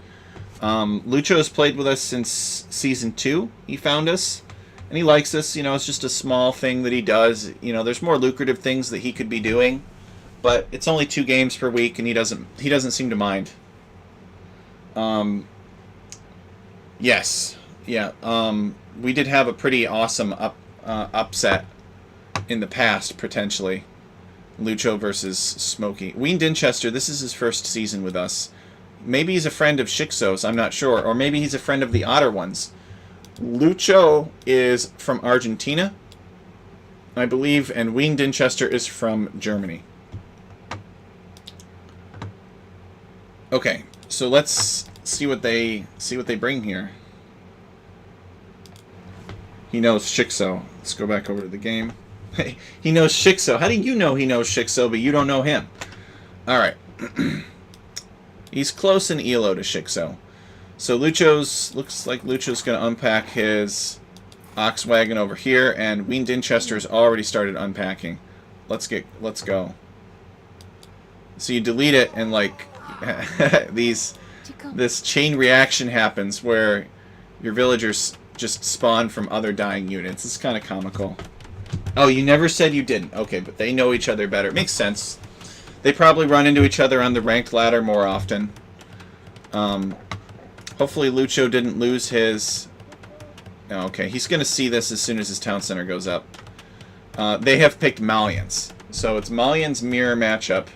A: Lucho has played with us since Season 2. He found us, and he likes us. You know, it's just a small thing that he does. You know, there's more lucrative things that he could be doing, but it's only 2 games per week, and he doesn't seem to mind. Yes. Yeah. We did have a pretty awesome upset in the past, potentially. Lucho versus Smokey. Ween Dinchester, this is his first season with us. Maybe he's a friend of Shixos, I'm not sure. Or maybe he's a friend of the Otter Ones. Lucho is from Argentina, I believe, and Ween Dinchester is from Germany. Okay, so let's see what they bring here. He knows Shixo. Let's go back over to the game. He knows Shixo. How do you know he knows Shixo, but you don't know him? Alright. He's close in Elo to Shixo. So looks like Lucho's going to unpack his ox wagon over here, and Ween Dinchester's already started unpacking. Let's go. So you delete it, and like this chain reaction happens where your villagers just spawn from other dying units. It's kind of comical. Oh, you never said you didn't. Okay, but they know each other better. It makes sense. They probably run into each other on the ranked ladder more often. Hopefully Lucho didn't lose his... Oh, okay, he's going to see this as soon as his town center goes up. They have picked Malians. So it's Malians mirror matchup.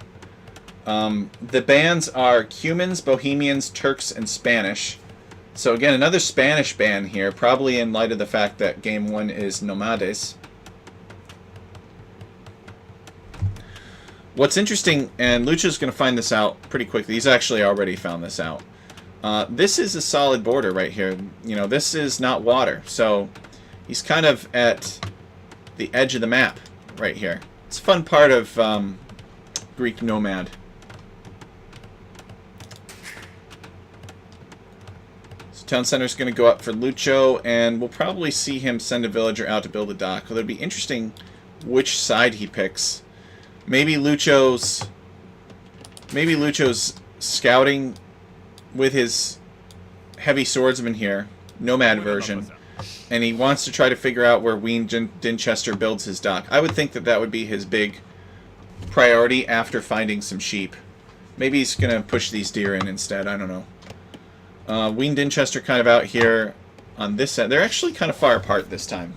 A: The bands are Cumans, Bohemians, Turks, and Spanish. So again, another Spanish band here, probably in light of the fact that game 1 is Nomades. What's interesting, and Lucho's going to find this out pretty quickly. He's actually already found this out. This is a solid border right here. You know, this is not water. So he's kind of at the edge of the map right here. It's a fun part of Greek Nomad. So town center's going to go up for Lucho, and we'll probably see him send a villager out to build a dock. Although it'd be interesting which side he picks. Maybe Lucho's scouting with his heavy swordsman here, Nomad version, and he wants to try to figure out where Ween Dinchester builds his dock. I would think that that would be his big priority after finding some sheep. Maybe he's going to push these deer in instead. I don't know. Ween Dinchester kind of out here on this side. They're actually kind of far apart this time.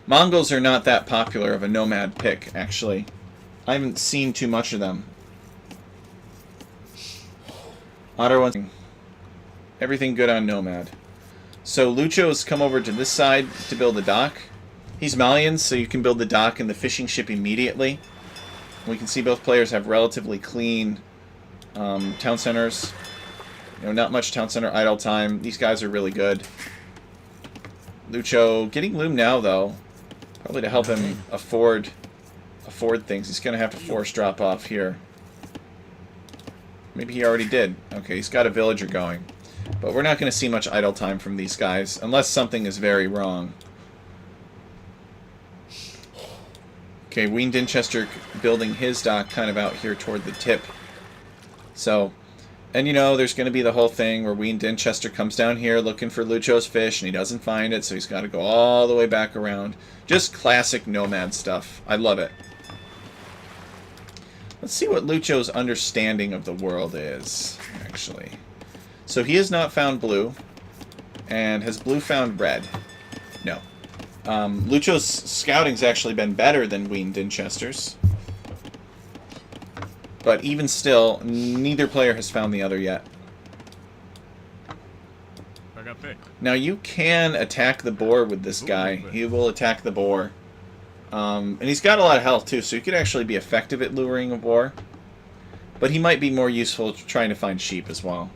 A: Mongols are not that popular of a nomad pick, actually. I haven't seen too much of them. Ottawa, everything good on nomad. So Lucho's come over to this side to build a dock. He's Malian, so you can build the dock and the fishing ship immediately. We can see both players have relatively clean town centers. You know, not much town center idle time. These guys are really good. Lucho getting loom now, though. Probably to help him afford things. He's going to have to force drop off here. Maybe he already did. Okay, he's got a villager going. But we're not going to see much idle time from these guys, unless something is very wrong. Okay, Ween Dinchester building his dock kind of out here toward the tip. So, and you know, there's going to be the whole thing where Ween Dinchester comes down here looking for Lucho's fish, and he doesn't find it, so he's got to go all the way back around. Just classic nomad stuff. I love it. Let's see what Lucho's understanding of the world is, actually. So he has not found blue. And has blue found red? No. Lucho's scouting's actually been better than Ween Dinchester's. But even still, neither player has found the other yet. Now you can attack the boar with this guy. He will attack the boar. And he's got a lot of health too, so he could actually be effective at luring a boar. But he might be more useful trying to find sheep as well.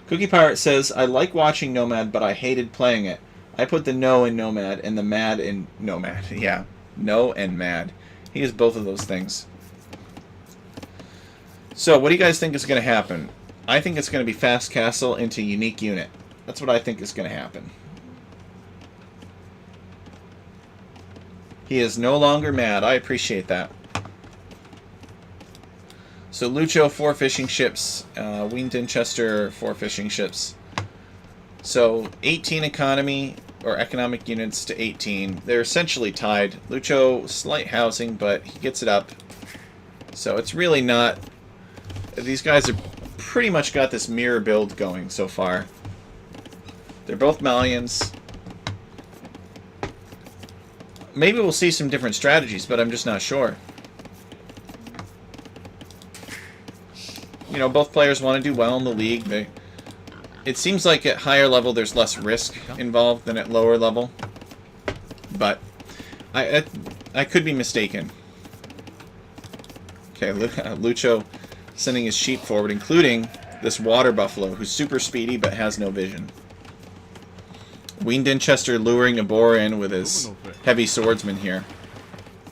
A: Cookie Pirate says, I like watching Nomad, but I hated playing it. I put the no in Nomad and the mad in Nomad. Yeah, no and mad. He is both of those things. So, what do you guys think is going to happen? I think it's going to be Fast Castle into Unique Unit. That's what I think is going to happen. He is no longer mad. I appreciate that. So Lucho, 4 fishing ships. Ween Dinchester, 4 fishing ships. So 18 economy, or economic units to 18. They're essentially tied. Lucho, slight housing, but he gets it up. So it's really not... These guys have pretty much got this mirror build going so far. They're both Malians. Maybe we'll see some different strategies, but I'm just not sure. You know, both players want to do well in the league. It seems like at higher level there's less risk involved than at lower level. But I could be mistaken. Okay, Lucho sending his sheep forward, including this water buffalo, who's super speedy but has no vision. Ween Dinchester luring a boar in with his heavy swordsman here.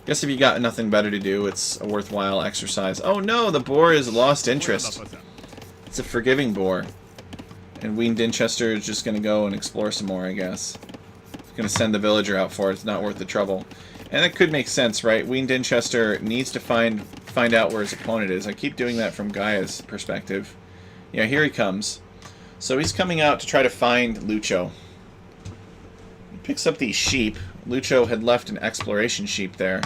A: Guess if you got nothing better to do, it's a worthwhile exercise. Oh no, the boar has lost interest. It's a forgiving boar. And Ween Dinchester is just going to go and explore some more, I guess. Going to send the villager out for it. It's not worth the trouble. And that could make sense, right? Ween Dinchester needs to find out where his opponent is. I keep doing that from Gaia's perspective. Yeah, here he comes. So he's coming out to try to find Lucho. He picks up these sheep. Lucho had left an exploration sheep there.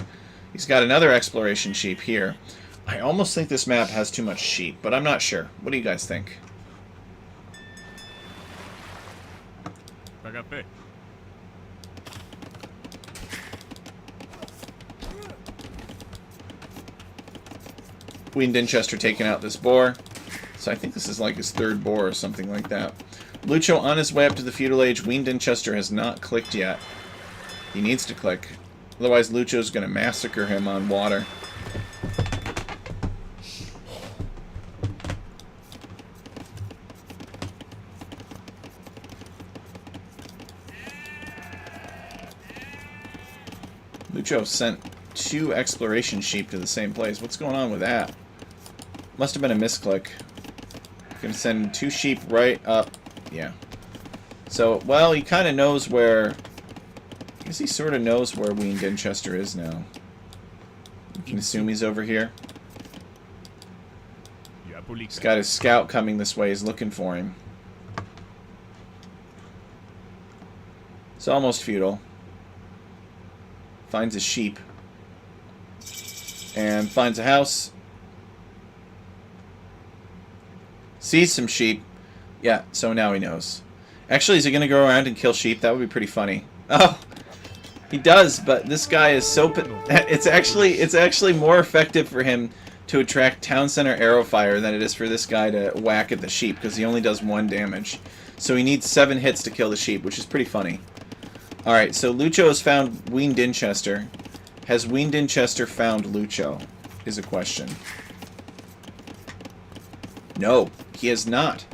A: He's got another exploration sheep here. I almost think this map has too much sheep, but I'm not sure. What do you guys think?
B: Agape.
A: Ween Dinchester taking out this boar. So I think this is like his third boar or something like that. Lucho on his way up to the feudal age. Ween Dinchester has not clicked yet. He needs to click. Otherwise Lucho's going to massacre him on water. Lucho sent 2 exploration sheep to the same place. What's going on with that? Must have been a misclick. Gonna send 2 sheep right up. Yeah. So, well, he kind of knows where... I guess he sort of knows where Ween Dinchester is now. You can assume he's over here. He's got his scout coming this way. He's looking for him. It's almost feudal. Finds a sheep. And finds a house. Sees some sheep. Yeah, so now he knows. Actually, is he going to go around and kill sheep? That would be pretty funny. Oh, he does, but this guy is so... It's actually more effective for him to attract town center arrow fire than it is for this guy to whack at the sheep, because he only does 1 damage. So he needs 7 hits to kill the sheep, which is pretty funny. Alright, so Lucho has found Ween Dinchester. Has Ween Dinchester found Lucho? Is a question. No, he has not.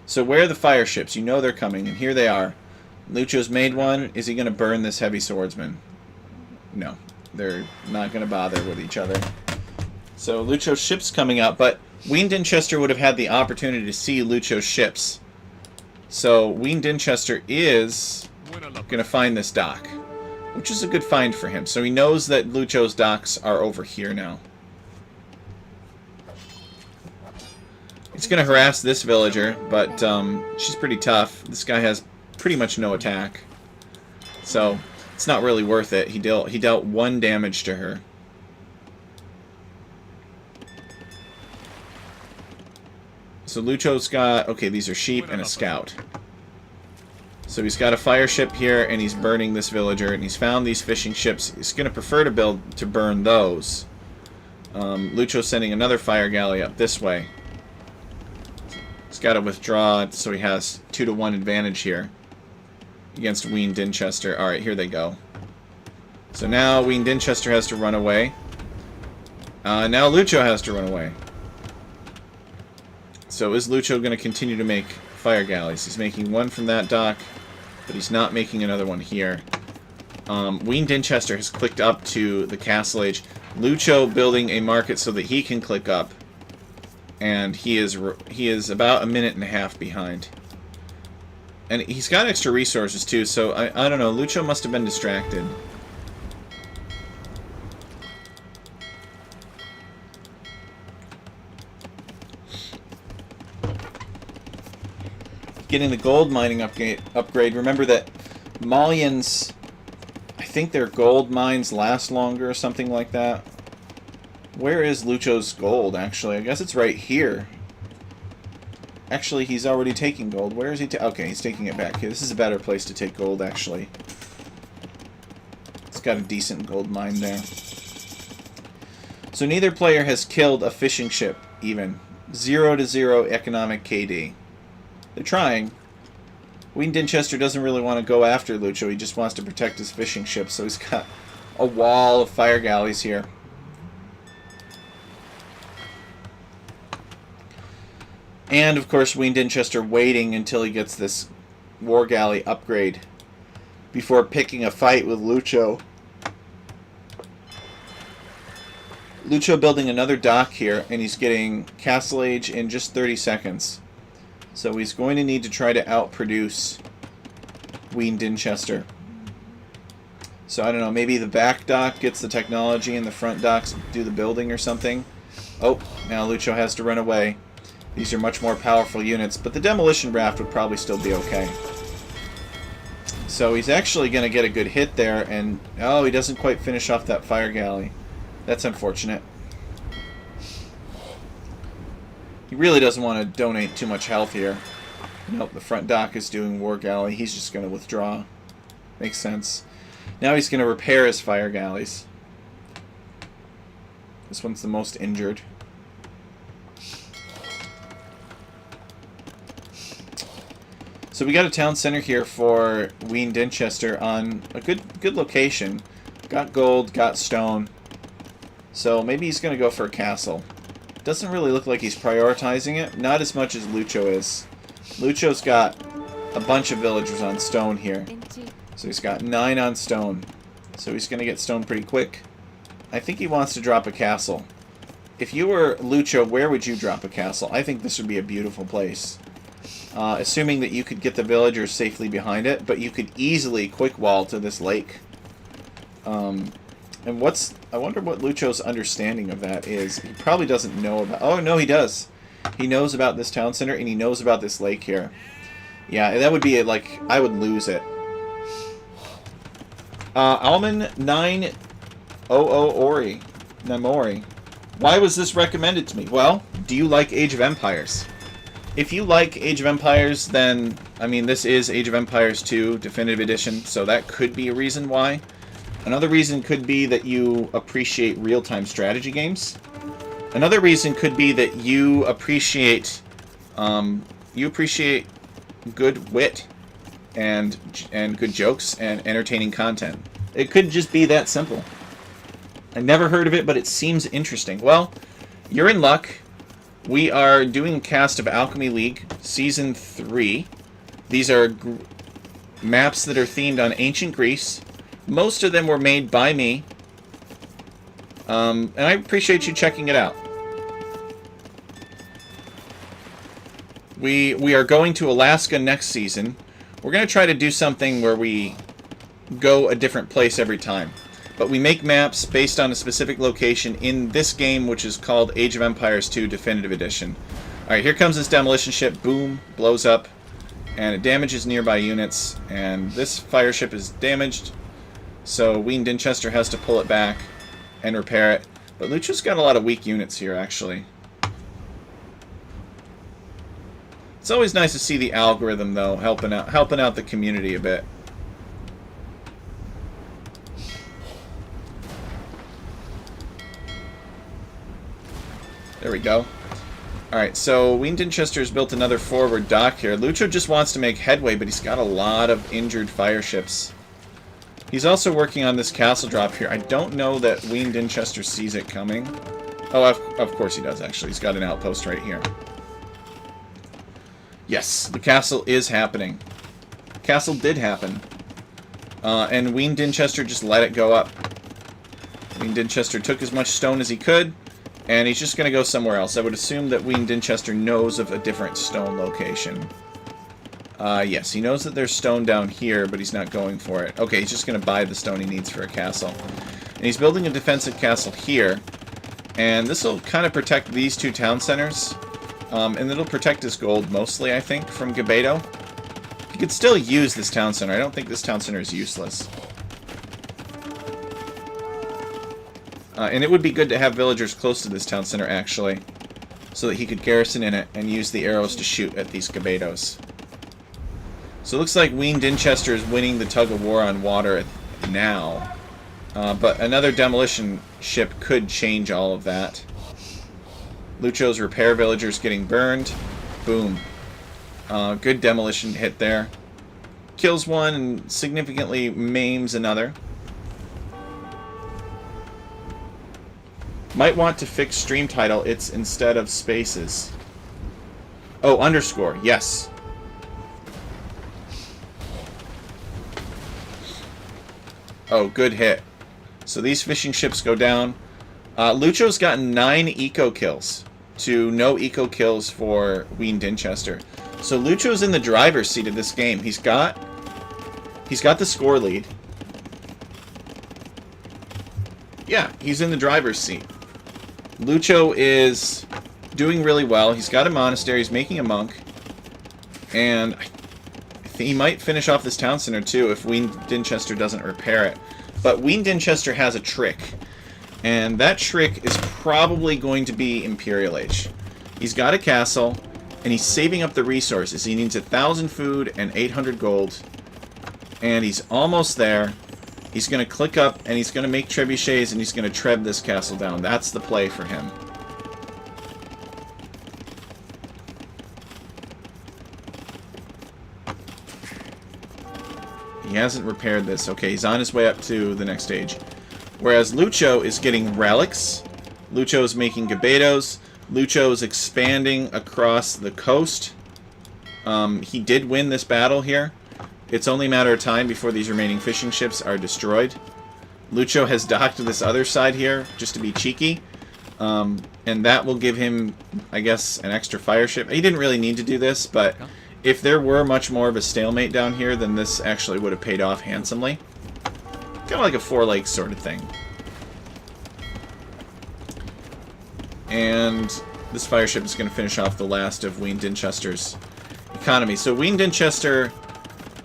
A: So where are the fire ships? You know they're coming, and here they are. Lucho's made one. Is he going to burn this heavy swordsman? No, they're not going to bother with each other. So Lucho's ship's coming up, but Ween Dinchester would have had the opportunity to see Lucho's ships. So Ween Dinchester is going to find this dock, which is a good find for him. So he knows that Lucho's docks are over here now. He's going to harass this villager, but she's pretty tough. This guy has pretty much no attack. So it's not really worth it. He dealt 1 damage to her. So Lucho's got... Okay, these are sheep and a scout. So he's got a fire ship here, and he's burning this villager, and he's found these fishing ships. He's going to prefer to burn those. Lucho's sending another fire galley up this way. He's got to withdraw, so he has 2-to-1 advantage here against Ween Dinchester. Alright, here they go. So now Ween Dinchester has to run away. Now Lucho has to run away. So is Lucho going to continue to make fire galleys? He's making 1 from that dock, but he's not making another one here. Ween Dinchester has clicked up to the castle age. Lucho building a market so that he can click up. And he is about 1.5 minutes behind. And he's got extra resources too, so I don't know, Lucho must have been distracted. Getting the gold mining upgrade. Remember that Malians, I think their gold mines last longer or something like that. Where is Lucho's gold, actually? I guess it's right here. Actually, he's already taking gold. Where is he? Okay, he's taking it back here. This is a better place to take gold, actually. It's got a decent gold mine there. So neither player has killed a fishing ship, even. 0-0 economic KD. They're trying. Ween Dinchester doesn't really want to go after Lucho. He just wants to protect his fishing ship, so he's got a wall of fire galleys here. And, of course, Ween Dinchester waiting until he gets this war galley upgrade before picking a fight with Lucho. Lucho building another dock here, and he's getting castle age in just 30 seconds. So he's going to need to try to outproduce Ween Dinchester. So I don't know, maybe the back dock gets the technology and the front docks do the building or something. Oh, now Lucho has to run away. These are much more powerful units, but the demolition raft would probably still be okay. So he's actually going to get a good hit there, and oh, he doesn't quite finish off that fire galley. That's unfortunate. He really doesn't want to donate too much health here. Nope, the front dock is doing war galley. He's just going to withdraw. Makes sense. Now he's going to repair his fire galleys. This one's the most injured. So we got a town center here for Ween Dinchester on a good location. Got gold, got stone. So maybe he's going to go for a castle. Doesn't really look like he's prioritizing it. Not as much as Lucho is. Lucho's got a bunch of villagers on stone here. So he's got 9 on stone. So he's going to get stone pretty quick. I think he wants to drop a castle. If you were Lucho, where would you drop a castle? I think this would be a beautiful place. Assuming that you could get the villagers safely behind it, but you could easily quick wall to this lake. And I wonder what Lucho's understanding of that is. He probably doesn't know about... Oh, no, he does. He knows about this town center, and he knows about this lake here. Yeah, that would be, like, I would lose it. Alman 900 Ori. Namori. Why was this recommended to me? Well, do you like Age of Empires? If you like Age of Empires, then, I mean, this is Age of Empires 2 Definitive Edition, so that could be a reason why. Another reason could be that you appreciate real-time strategy games. Another reason could be that you appreciate good wit and good jokes and entertaining content. It could just be that simple. I never heard of it, but it seems interesting. Well, you're in luck. We are doing a cast of Alchemy League Season 3. These are maps that are themed on ancient Greece. Most of them were made by me. And I appreciate you checking it out. We are going to Alaska next season. We're going to try to do something where we go a different place every time. But we make maps based on a specific location in this game, which is called Age of Empires 2 Definitive Edition. Alright, here comes this demolition ship. Boom, blows up. And it damages nearby units. And this fire ship is damaged. So Ween Dinchester has to pull it back and repair it. But Lucho's got a lot of weak units here, actually. It's always nice to see the algorithm, though, helping out the community a bit. There we go. Alright, so Ween Dinchester's built another forward dock here. Lucho just wants to make headway, but he's got a lot of injured fire ships. He's also working on this castle drop here. I don't know that Ween Dinchester sees it coming. Oh, of course he does, actually. He's got an outpost right here. Yes, the castle is happening. Castle did happen. And Ween Dinchester just let it go up. Ween Dinchester took as much stone as he could. And he's just going to go somewhere else. I would assume that Ween Dinchester knows of a different stone location. Yes, he knows that there's stone down here, but he's not going for it. Okay, he's just going to buy the stone he needs for a castle. And he's building a defensive castle here. And this will kind of protect these two town centers. And it'll protect his gold mostly, I think, from Gebeto. He could still use this town center. I don't think this town center is useless. And it would be good to have villagers close to this town center, actually, so that he could garrison in it and use the arrows to shoot at these Gebetos. So it looks like Ween Dinchester is winning the tug of war on water now. But another demolition ship could change all of that. Lucho's repair villagers getting burned. Boom. Good demolition hit there. Kills one and significantly maims another. Might want to fix stream title. It's instead of spaces. Oh, underscore. Yes. Oh, good hit. So these fishing ships go down. Lucho's gotten 9 eco kills to no eco kills for Ween Dinchester. So Lucho's in the driver's seat of this game. He's got the score lead. Yeah, he's in the driver's seat. Lucho is doing really well. He's got a monastery. He's making a monk. And he might finish off this town center too if Ween Dinchester doesn't repair it. But Ween Dinchester has a trick. And that trick is probably going to be Imperial Age. He's got a castle, and he's saving up the resources. He needs 1,000 food and 800 gold. And he's almost there. He's going to click up, and he's going to make trebuchets, and he's going to treb this castle down. That's the play for him. He hasn't repaired this. Okay, he's on his way up to the next stage. Whereas Lucho is getting relics. Lucho is making Gebetos. Lucho is expanding across the coast. He did win this battle here. It's only a matter of time before these remaining fishing ships are destroyed. Lucho has docked to this other side here, just to be cheeky. And that will give him, I guess, an extra fire ship. He didn't really need to do this, but if there were much more of a stalemate down here, then this actually would have paid off handsomely. Kind of like a 4 Lakes sort of thing. And this fire ship is going to finish off the last of Ween Dinchester's economy. So Ween Dinchester,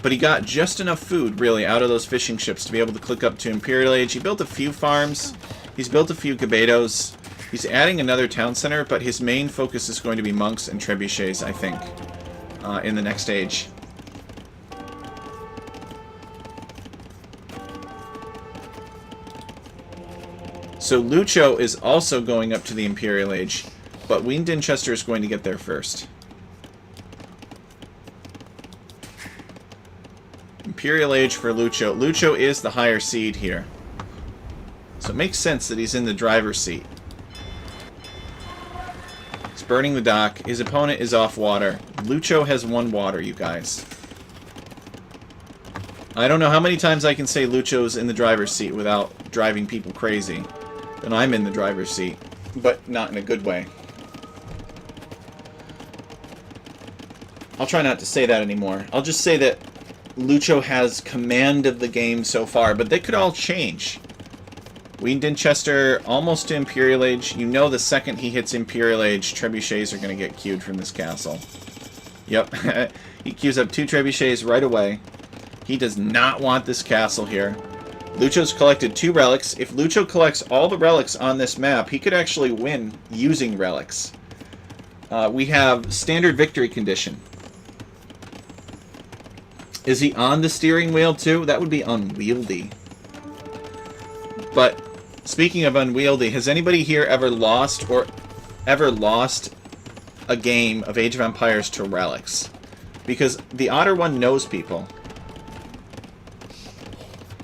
A: but he got just enough food, really, out of those fishing ships to be able to click up to Imperial Age. He built a few farms. He's built a few Gebetos. He's adding another town center, but his main focus is going to be monks and trebuchets, I think, in the next age. So Lucho is also going up to the Imperial Age, but Ween Dinchester is going to get there first. Imperial Age for Lucho. Lucho is the higher seed here. So it makes sense that he's in the driver's seat. He's burning the dock. His opponent is off water. Lucho has 1 water, you guys. I don't know how many times I can say Lucho's in the driver's seat without driving people crazy. And I'm in the driver's seat, but not in a good way. I'll try not to say that anymore. I'll just say that Lucho has command of the game so far, but they could all change. Ween Dinchester almost to Imperial Age. You know the second he hits Imperial Age, trebuchets are going to get queued from this castle. Yep, he queues up 2 trebuchets right away. He does not want this castle here. Lucho's collected 2 relics. If Lucho collects all the relics on this map, he could actually win using relics. We have standard victory condition. Is he on the steering wheel too? That would be unwieldy. But speaking of unwieldy, has anybody here ever lost a game of Age of Empires to relics? Because the Otter one knows people.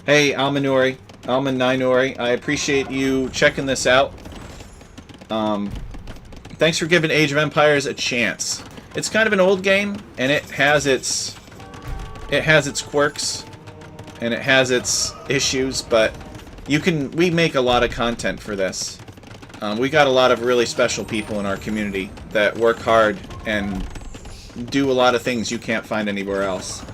A: Hey, Almanori, I appreciate you checking this out. Thanks for giving Age of Empires a chance. It's kind of an old game, and it has its quirks, and it has its issues, but we make a lot of content for this. We got a lot of really special people in our community that work hard and do a lot of things you can't find anywhere else.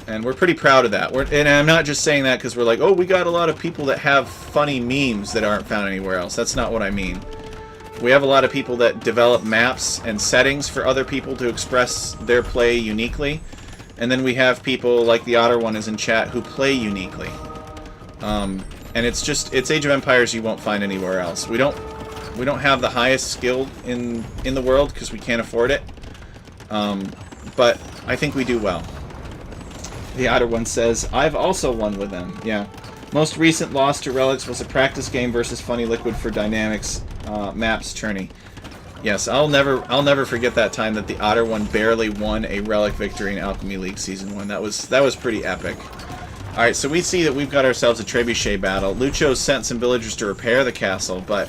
A: And we're pretty proud of that. And I'm not just saying that because we're like, oh, we got a lot of people that have funny memes that aren't found anywhere else. That's not what I mean. We have a lot of people that develop maps and settings for other people to express their play uniquely. And then we have people like the Otter one is in chat who play uniquely. And it's Age of Empires you won't find anywhere else. We don't have the highest skill in the world because we can't afford it. But I think we do well. The Otter one says, I've also won with them. Yeah. Most recent loss to relics was a practice game versus Funny Liquid for Dynamics maps tourney. Yes, I'll never forget that time that the Otter one barely won a relic victory in Alchemy League Season 1. That was pretty epic. Alright, so we see that we've got ourselves a trebuchet battle. Lucho sent some villagers to repair the castle, but,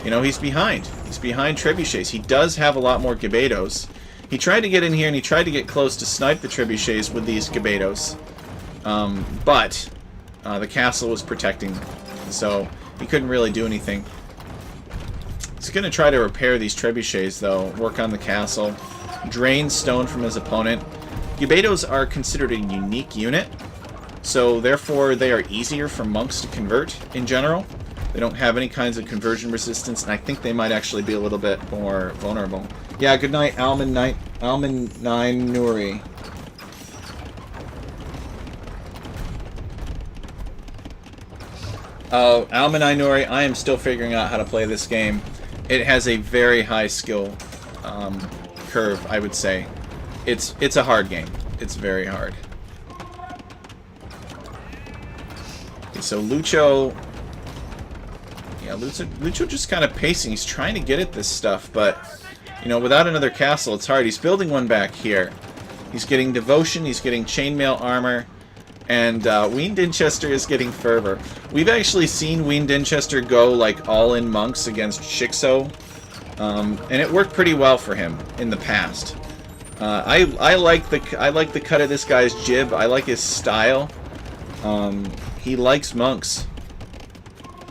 A: you know, he's behind. He's behind trebuchets. He does have a lot more Gebetos. He tried to get in here and he tried to get close to snipe the trebuchets with these Gebetos. But the castle was protecting them. So he couldn't really do anything. He's going to try to repair these trebuchets, though. Work on the castle. Drain stone from his opponent. Gebetos are considered a unique unit, so therefore they are easier for monks to convert in general. They don't have any kinds of conversion resistance, and I think they might actually be a little bit more vulnerable. Yeah, good night, Alman 9 Nuri. Oh, Alman 9 Nuri, I am still figuring out how to play this game. It has a very high skill curve, I would say. It's a hard game. It's very hard. Okay, so Lucho... Yeah, Lucho just kind of pacing. He's trying to get at this stuff, but, you know, without another castle, it's hard. He's building one back here. He's getting Devotion, he's getting Chainmail Armor, and Ween Dinchester is getting Fervor. We've actually seen Ween Dinchester go, like, all-in monks against Shikso, and it worked pretty well for him in the past. I like the cut of this guy's jib. I like his style. He likes monks.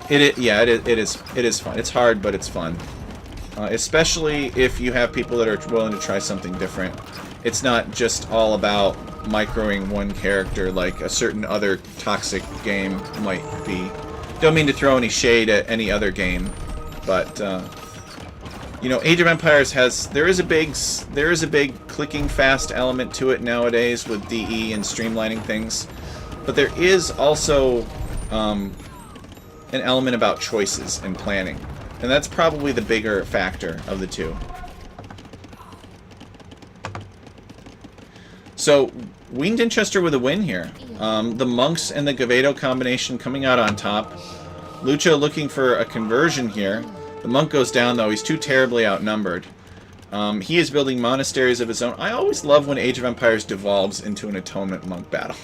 A: It is fun. It's hard, but it's fun. Especially if you have people that are willing to try something different. It's not just all about microing one character like a certain other toxic game might be. Don't mean to throw any shade at any other game, but you know, Age of Empires has there is a big clicking fast element to it nowadays with DE and streamlining things, but there is also an element about choices and planning, and that's probably the bigger factor of the two. So, Ween Dinchester with a win here. The monks and the Gavedo combination coming out on top. Lucho looking for a conversion here. The monk goes down, though. He's too terribly outnumbered. He is building monasteries of his own. I always love when Age of Empires devolves into an atonement monk battle.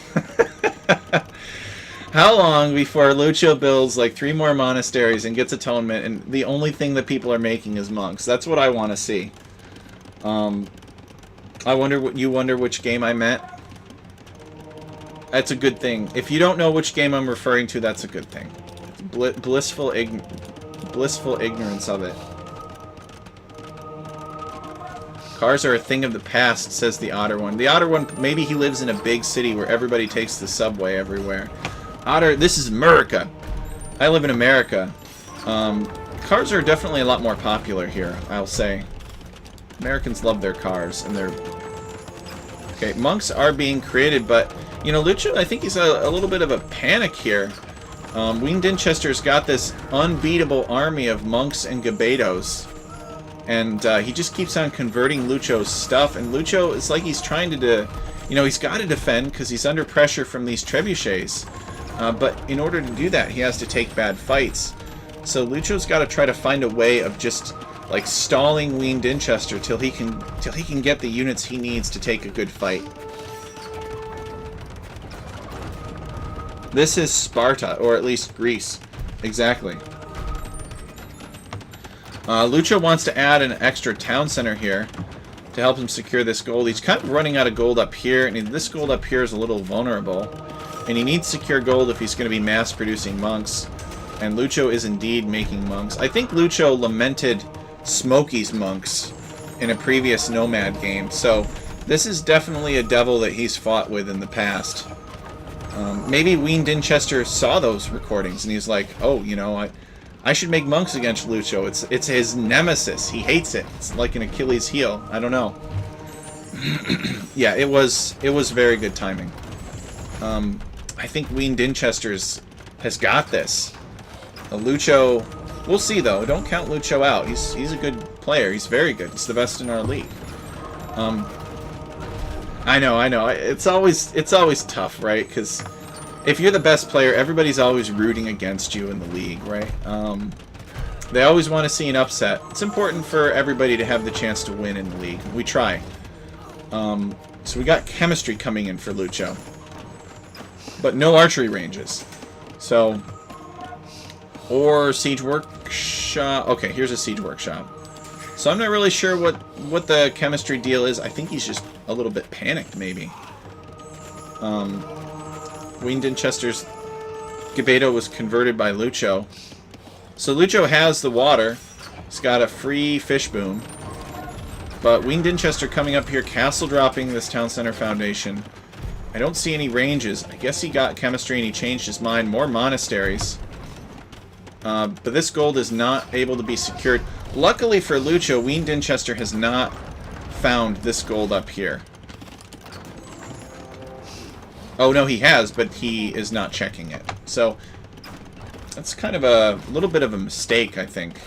A: How long before Lucho builds like 3 more monasteries and gets atonement, and the only thing that people are making is monks? That's what I want to see. I wonder what you wonder which game I meant. That's a good thing. If you don't know which game I'm referring to, that's a good thing. Blissful ignorance of it. Cars are a thing of the past, says the Otter one. The Otter one, maybe he lives in a big city where everybody takes the subway everywhere. Otter, this is America. I live in America. Cars are definitely a lot more popular here, I'll say. Americans love their cars, and they're... Okay, monks are being created, but, you know, Lucho, I think he's a little bit of a panic here. Ween Dinchester's got this unbeatable army of monks and Gabedos, and he just keeps on converting Lucho's stuff, and Lucho, it's like he's trying to, you know, he's got to defend because he's under pressure from these trebuchets, but in order to do that, he has to take bad fights. So Lucho's got to try to find a way of just like stalling Ween Dinchester till he can get the units he needs to take a good fight. This is Sparta, or at least Greece. Exactly. Lucho wants to add an extra town center here to help him secure this gold. He's kind of running out of gold up here, and this gold up here is a little vulnerable. And he needs secure gold if he's going to be mass-producing monks. And Lucho is indeed making monks. I think Lucho lamented Smokey's monks in a previous Nomad game, so this is definitely a devil that he's fought with in the past. Maybe Ween Dinchester saw those recordings and he's like, oh, you know, I should make monks against Lucho. It's his nemesis. He hates it. It's like an Achilles heel. I don't know. Yeah, it was very good timing. I think Ween Dinchester's has got this. Lucho, we'll see though. Don't count Lucho out. He's a good player. He's very good. He's the best in our league. I know. It's always tough, right? Because if you're the best player, everybody's always rooting against you in the league, right? They always want to see an upset. It's important for everybody to have the chance to win in the league. We try. So we got chemistry coming in for Lucho, but no archery ranges. So, or siege workshop. Okay, here's a siege workshop. So I'm not really sure what the chemistry deal is. I think he's just a little bit panicked, maybe. Ween Dinchester's Gabedo was converted by Lucho. So Lucho has the water. He's got a free fish boom. But Winged Dinchester coming up here, castle dropping this town center foundation. I don't see any ranges. I guess he got chemistry and he changed his mind. More monasteries. But this gold is not able to be secured. Luckily for Lucho, Winged Dinchester has not found this gold up here. Oh, no, he has, but he is not checking it. So, that's kind of a little bit of a mistake, I think.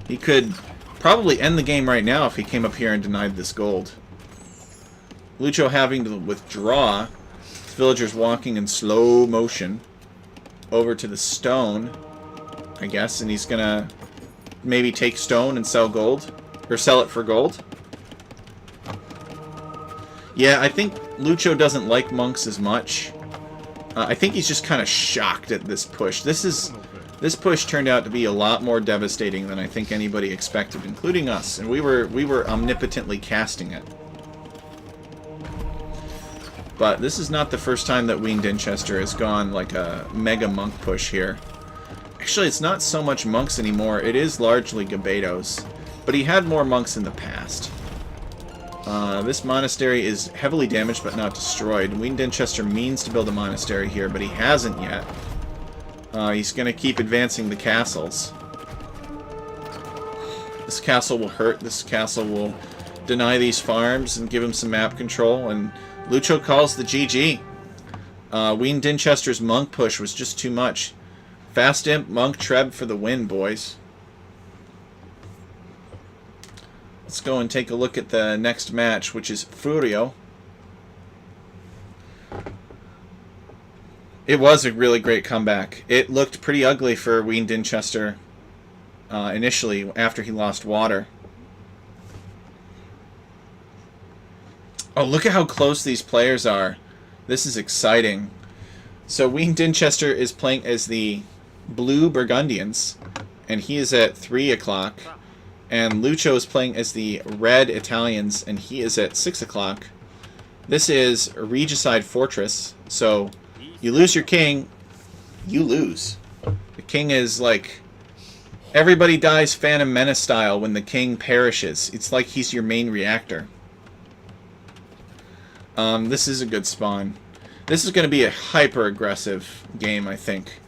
A: He could probably end the game right now if he came up here and denied this gold. Lucho having to withdraw. This villager's walking in slow motion over to the stone, I guess, and he's gonna maybe take stone and sell gold, or sell it for gold. Yeah, I think Lucho doesn't like monks as much. I think he's just kind of shocked at this push. This push turned out to be a lot more devastating than I think anybody expected, including us, and we were omnipotently casting it. But this is not the first time that Winged Dinchester has gone like a mega monk push here. Actually, it's not so much monks anymore. It is largely Gabetos, but he had more monks in the past. This monastery is heavily damaged but not destroyed. Winged Dinchester means to build a monastery here, but he hasn't yet. He's going to keep advancing the castles. This castle will hurt. This castle will deny these farms and give him some map control. And Lucho calls the GG. Winged Dinchester's monk push was just too much. Fast Imp, Monk, Treb for the win, boys. Let's go and take a look at the next match, which is Furio. It was a really great comeback. It looked pretty ugly for Winged Dinchester initially after he lost water. Oh, look at how close these players are. This is exciting. So Winged Dinchester is playing as the Blue Burgundians, and he is at 3 o'clock. And Lucho is playing as the Red Italians, and he is at 6 o'clock. This is a regicide fortress, so you lose your king, you lose. The king is like, everybody dies Phantom Menace style when the king perishes. It's like he's your main reactor. This is a good spawn. This is going to be a hyper-aggressive game, I think.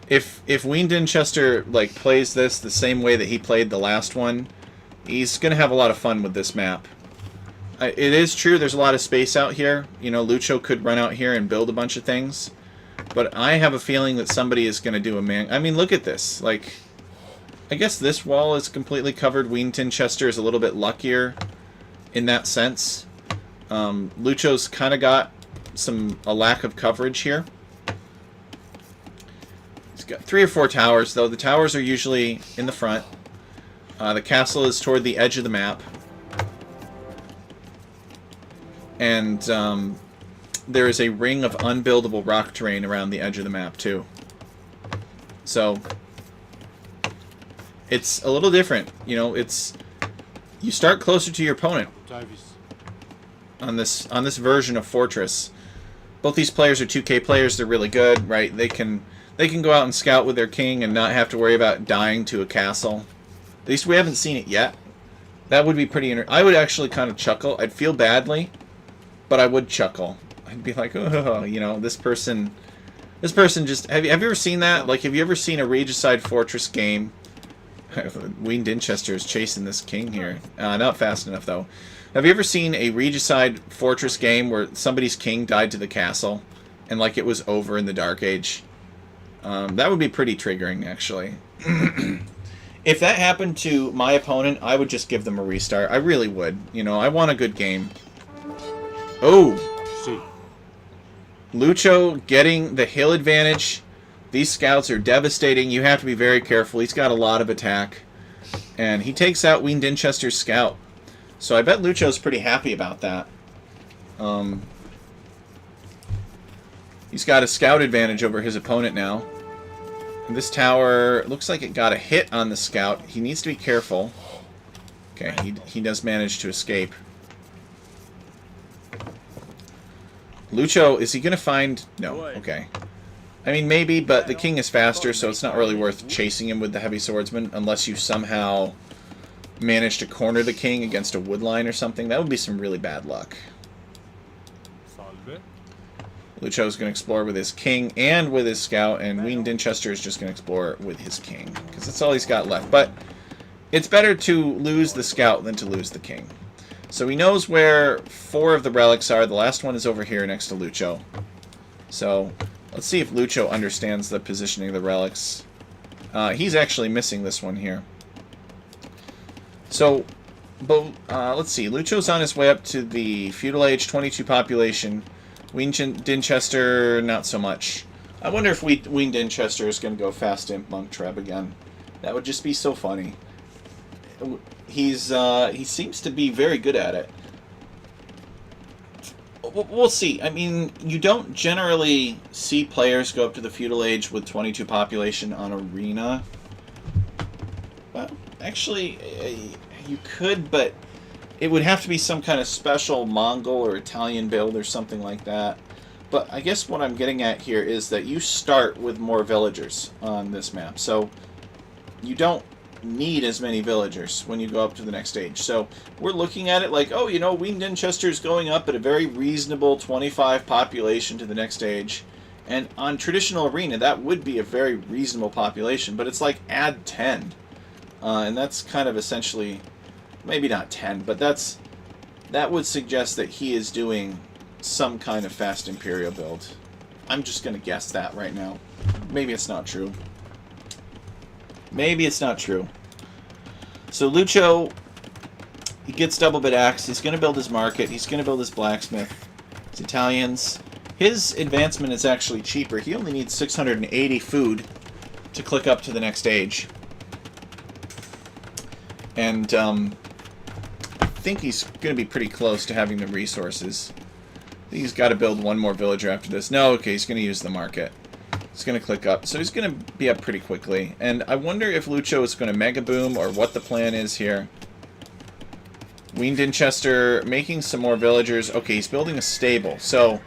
A: If Winged Dinchester like plays this the same way that he played the last one, he's going to have a lot of fun with this map. It is true there's a lot of space out here. You know, Lucho could run out here and build a bunch of things. But I have a feeling that somebody is going to do a man... I mean, look at this. Like, I guess this wall is completely covered. Winged Dinchester is a little bit luckier in that sense. Lucho's kind of got a lack of coverage here. He's got 3 or 4 towers, though. The towers are usually in the front. The castle is toward the edge of the map. And there is a ring of unbuildable rock terrain around the edge of the map, too. So, it's a little different. You know, you start closer to your opponent on this version of Fortress. Both these players are 2K players. They're really good, right? They can go out and scout with their king and not have to worry about dying to a castle. At least we haven't seen it yet. That would be pretty I would actually kind of chuckle. I'd feel badly, but I would chuckle. I'd be like, oh, you know, this person just... Have you ever seen that? Like, have you ever seen a Regicide Fortress game? Winged Dinchester is chasing this king here. Not fast enough, though. Have you ever seen a Regicide Fortress game where somebody's king died to the castle and, like, it was over in the Dark Age? That would be pretty triggering, actually. If that happened to my opponent, I would just give them a restart. I really would. You know, I want a good game. Oh! Lucho getting the hill advantage. These scouts are devastating. You have to be very careful. He's got a lot of attack. And he takes out Winged Dinchester's scout. So I bet Lucho's pretty happy about that. He's got a scout advantage over his opponent now. And this tower looks like it got a hit on the scout. He needs to be careful. Okay, he does manage to escape. Lucho, is he going to find... No, okay. I mean, maybe, but the king is faster, so it's not really worth chasing him with the heavy swordsman unless you somehow manage to corner the king against a wood line or something. That would be some really bad luck.
B: Salve.
A: Lucho's going to explore with his king and with his scout, and Ween Dinchester is just going to explore with his king, because that's all he's got left. But it's better to lose the scout than to lose the king. So he knows where 4 of the relics are. The last one is over here next to Lucho. So let's see if Lucho understands the positioning of the relics. He's actually missing this one here. So, but let's see. Lucho's on his way up to the feudal age 22 population. Ween Dinchester, not so much. I wonder if Ween Dinchester is going to go fast imp monk treb again. That would just be so funny. He seems to be very good at it. We'll see. I mean, you don't generally see players go up to the feudal age with 22 population on arena. Well, actually, you could, but it would have to be some kind of special Mongol or Italian build or something like that. But I guess what I'm getting at here is that you start with more villagers on this map. So you don't need as many villagers when you go up to the next stage. So we're looking at it like, oh, you know, Ween Dinchester's going up at a very reasonable 25 population to the next stage. And on traditional arena, that would be a very reasonable population. But it's like add 10. And that's kind of essentially... maybe not 10, but that would suggest that he is doing some kind of fast Imperial build. I'm just going to guess that right now. Maybe it's not true. Maybe it's not true. So Lucho, he gets double bit axe. He's going to build his market. He's going to build his blacksmith. His Italians. His advancement is actually cheaper. He only needs 680 food to click up to the next stage. And I think he's going to be pretty close to having the resources. I think he's got to build one more villager after this. No, okay, he's going to use the market. He's going to click up. So he's going to be up pretty quickly. And I wonder if Lucho is going to mega boom or what the plan is here. Ween Dinchester making some more villagers. Okay, he's building a stable. So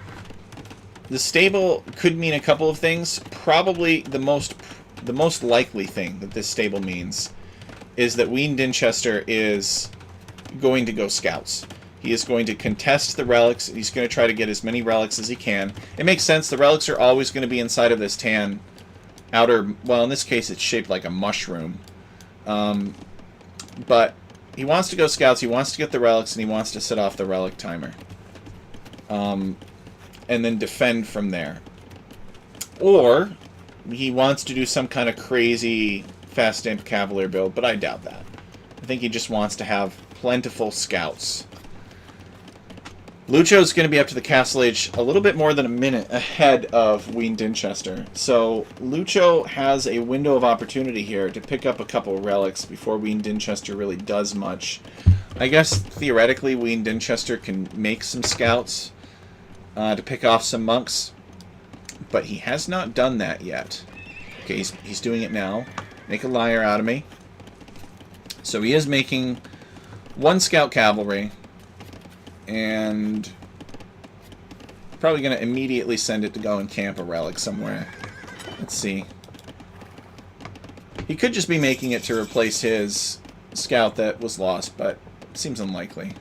A: the stable could mean a couple of things. Probably the most likely thing that this stable means is that Ween Dinchester is going to go scouts. He is going to contest the relics. He's going to try to get as many relics as he can. It makes sense. The relics are always going to be inside of this tan outer... well, in this case, it's shaped like a mushroom. But he wants to go scouts. He wants to get the relics, and he wants to set off the relic timer. And then defend from there. Or he wants to do some kind of crazy fast imp cavalier build, but I doubt that. I think he just wants to have plentiful scouts. Lucho's going to be up to the castle age a little bit more than a minute ahead of Ween Dinchester. So Lucho has a window of opportunity here to pick up a couple relics before Ween Dinchester really does much. I guess theoretically Ween Dinchester can make some scouts to pick off some monks, but he has not done that yet. Okay, he's doing it now. Make a liar out of me. So he is making one scout cavalry, and probably going to immediately send it to go and camp a relic somewhere. Let's see. He could just be making it to replace his scout that was lost, but it seems unlikely.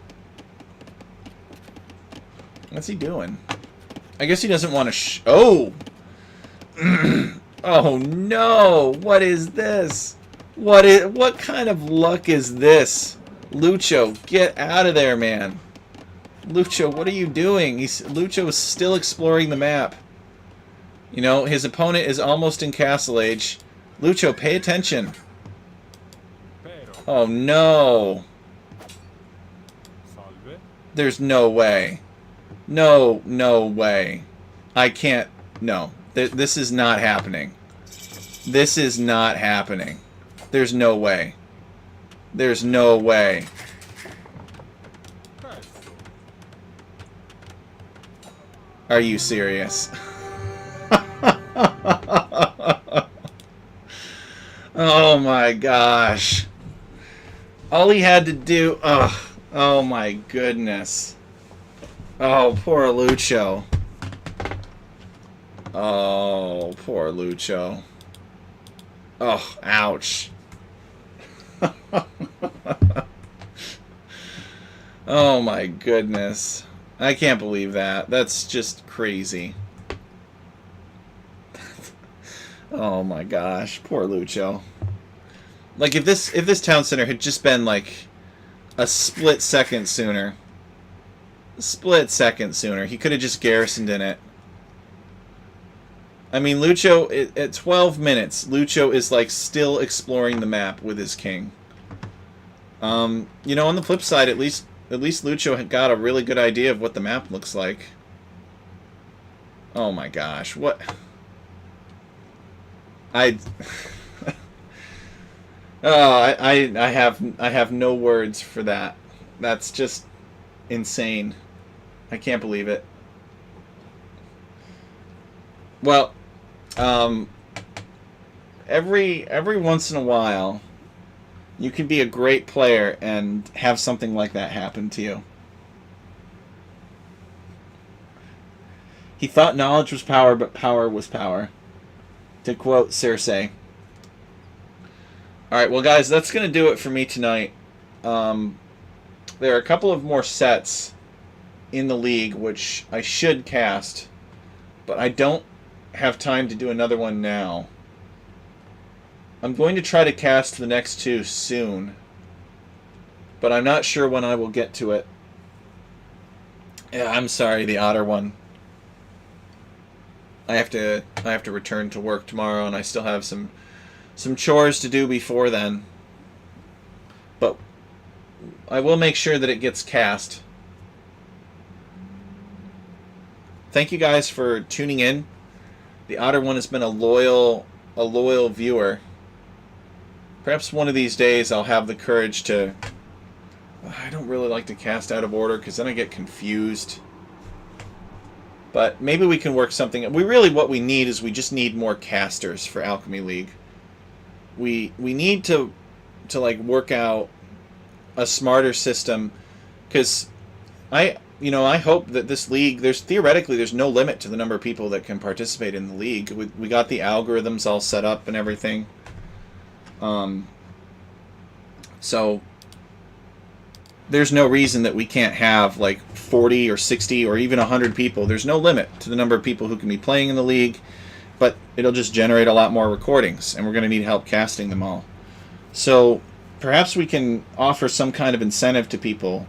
A: What's he doing? I guess he doesn't want to oh! Oh no! What is this? What kind of luck is this? Lucho, get out of there, man. Lucho, what are you doing? Lucho is still exploring the map. You know, his opponent is almost in castle age. Lucho, pay attention. Oh no. There's no way. No way. I can't. No. This is not happening. This is not happening. There's no way. There's no way. Are you serious? Oh my gosh. All he had to do... oh my goodness. Oh, poor Lucho. Oh, poor Lucho. Oh, ouch. Oh my goodness. I can't believe that. That's just crazy. Oh my gosh, poor Lucho. Like if this town center had just been like a split second sooner. Split second sooner. He could have just garrisoned in it. I mean, Lucho, at 12 minutes, Lucho is like still exploring the map with his king. You know, on the flip side, at least Lucho had got a really good idea of what the map looks like. Oh my gosh, what? I I have no words for that. That's just insane. I can't believe it. Well, um, every once in a while, you can be a great player and have something like that happen to you. He thought knowledge was power, but power was power. To quote Cersei. Alright, well guys, that's going to do it for me tonight. There are a couple of more sets in the league which I should cast, but I don't have time to do another one now. I'm going to try to cast the next two soon, but I'm not sure when I will get to it. Yeah, I'm sorry, the otter one. I have to return to work tomorrow, and I still have some chores to do before then. But I will make sure that it gets cast. Thank you guys for tuning in. The otter one has been a loyal viewer. Perhaps one of these days I'll have the courage to... I don't really like to cast out of order because then I get confused. But maybe we can work something. What we need is we just need more casters for Alchemy League. We need to like work out a smarter system, because I hope that this league, theoretically there's no limit to the number of people that can participate in the league. We got the algorithms all set up and everything. So there's no reason that we can't have like 40 or 60 or even 100 people. There's no limit to the number of people who can be playing in the league, but it'll just generate a lot more recordings, and we're going to need help casting them all. So perhaps we can offer some kind of incentive to people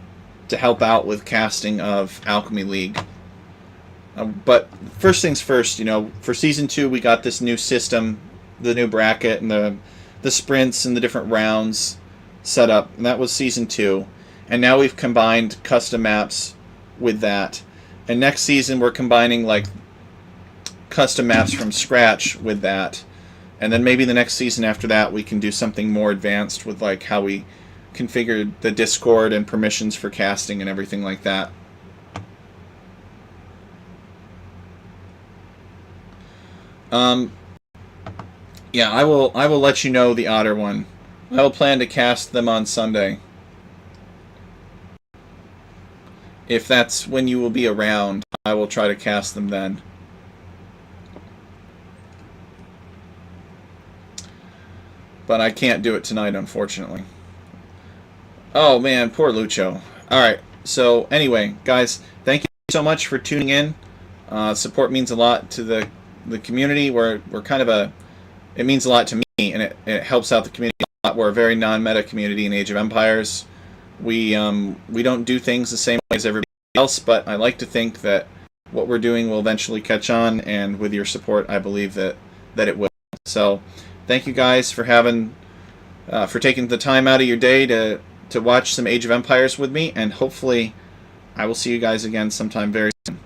A: to help out with casting of Alchemy League. But first things first, for Season 2 we got this new system, the new bracket, and the sprints and the different rounds set up, and that was Season 2. And now we've combined custom maps with that. And next season we're combining like custom maps from scratch with that. And then maybe the next season after that we can do something more advanced with like how we configured the Discord and permissions for casting and everything like that. Yeah, I will let you know the otter one. I will plan to cast them on Sunday. If that's when you will be around, I will try to cast them then. But I can't do it tonight, unfortunately. Oh man, poor Lucho. Alright, so anyway, guys, thank you so much for tuning in. Support means a lot to the community. We're kind of it means a lot to me, and it helps out the community a lot. We're a very non-meta community in Age of Empires. We don't do things the same way as everybody else, but I like to think that what we're doing will eventually catch on, and with your support, I believe that it will. So, thank you guys for taking the time out of your day to watch some Age of Empires with me, and hopefully I will see you guys again sometime very soon.